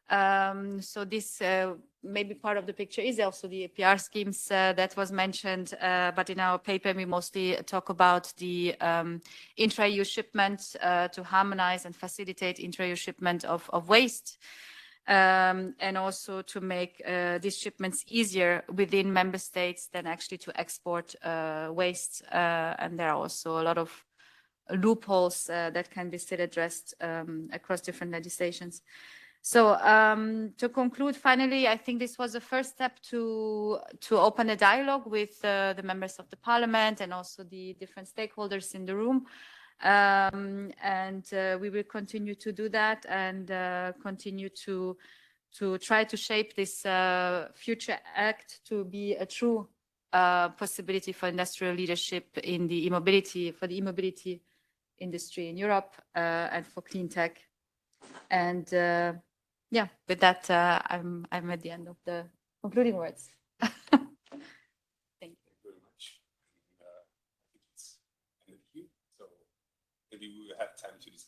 So this maybe part of the picture is also the APR schemes that was mentioned, but in our paper we mostly talk about the intra-EU shipment to harmonize and facilitate intra-EU shipment of waste, and also to make these shipments easier within member states than actually to export waste. And there are also a lot of loopholes that can be still addressed across different legislations. So to conclude, finally, I think this was the first step to open a dialogue with the members of the parliament and also the different stakeholders in the room. And we will continue to do that and continue to try to shape this future act to be a true possibility for industrial leadership in the e-mobility industry in Europe and for clean tech. And yeah, with that, I'm at the end of the concluding words. Thank you very much. I think it's end of you, so maybe we will have time to discuss.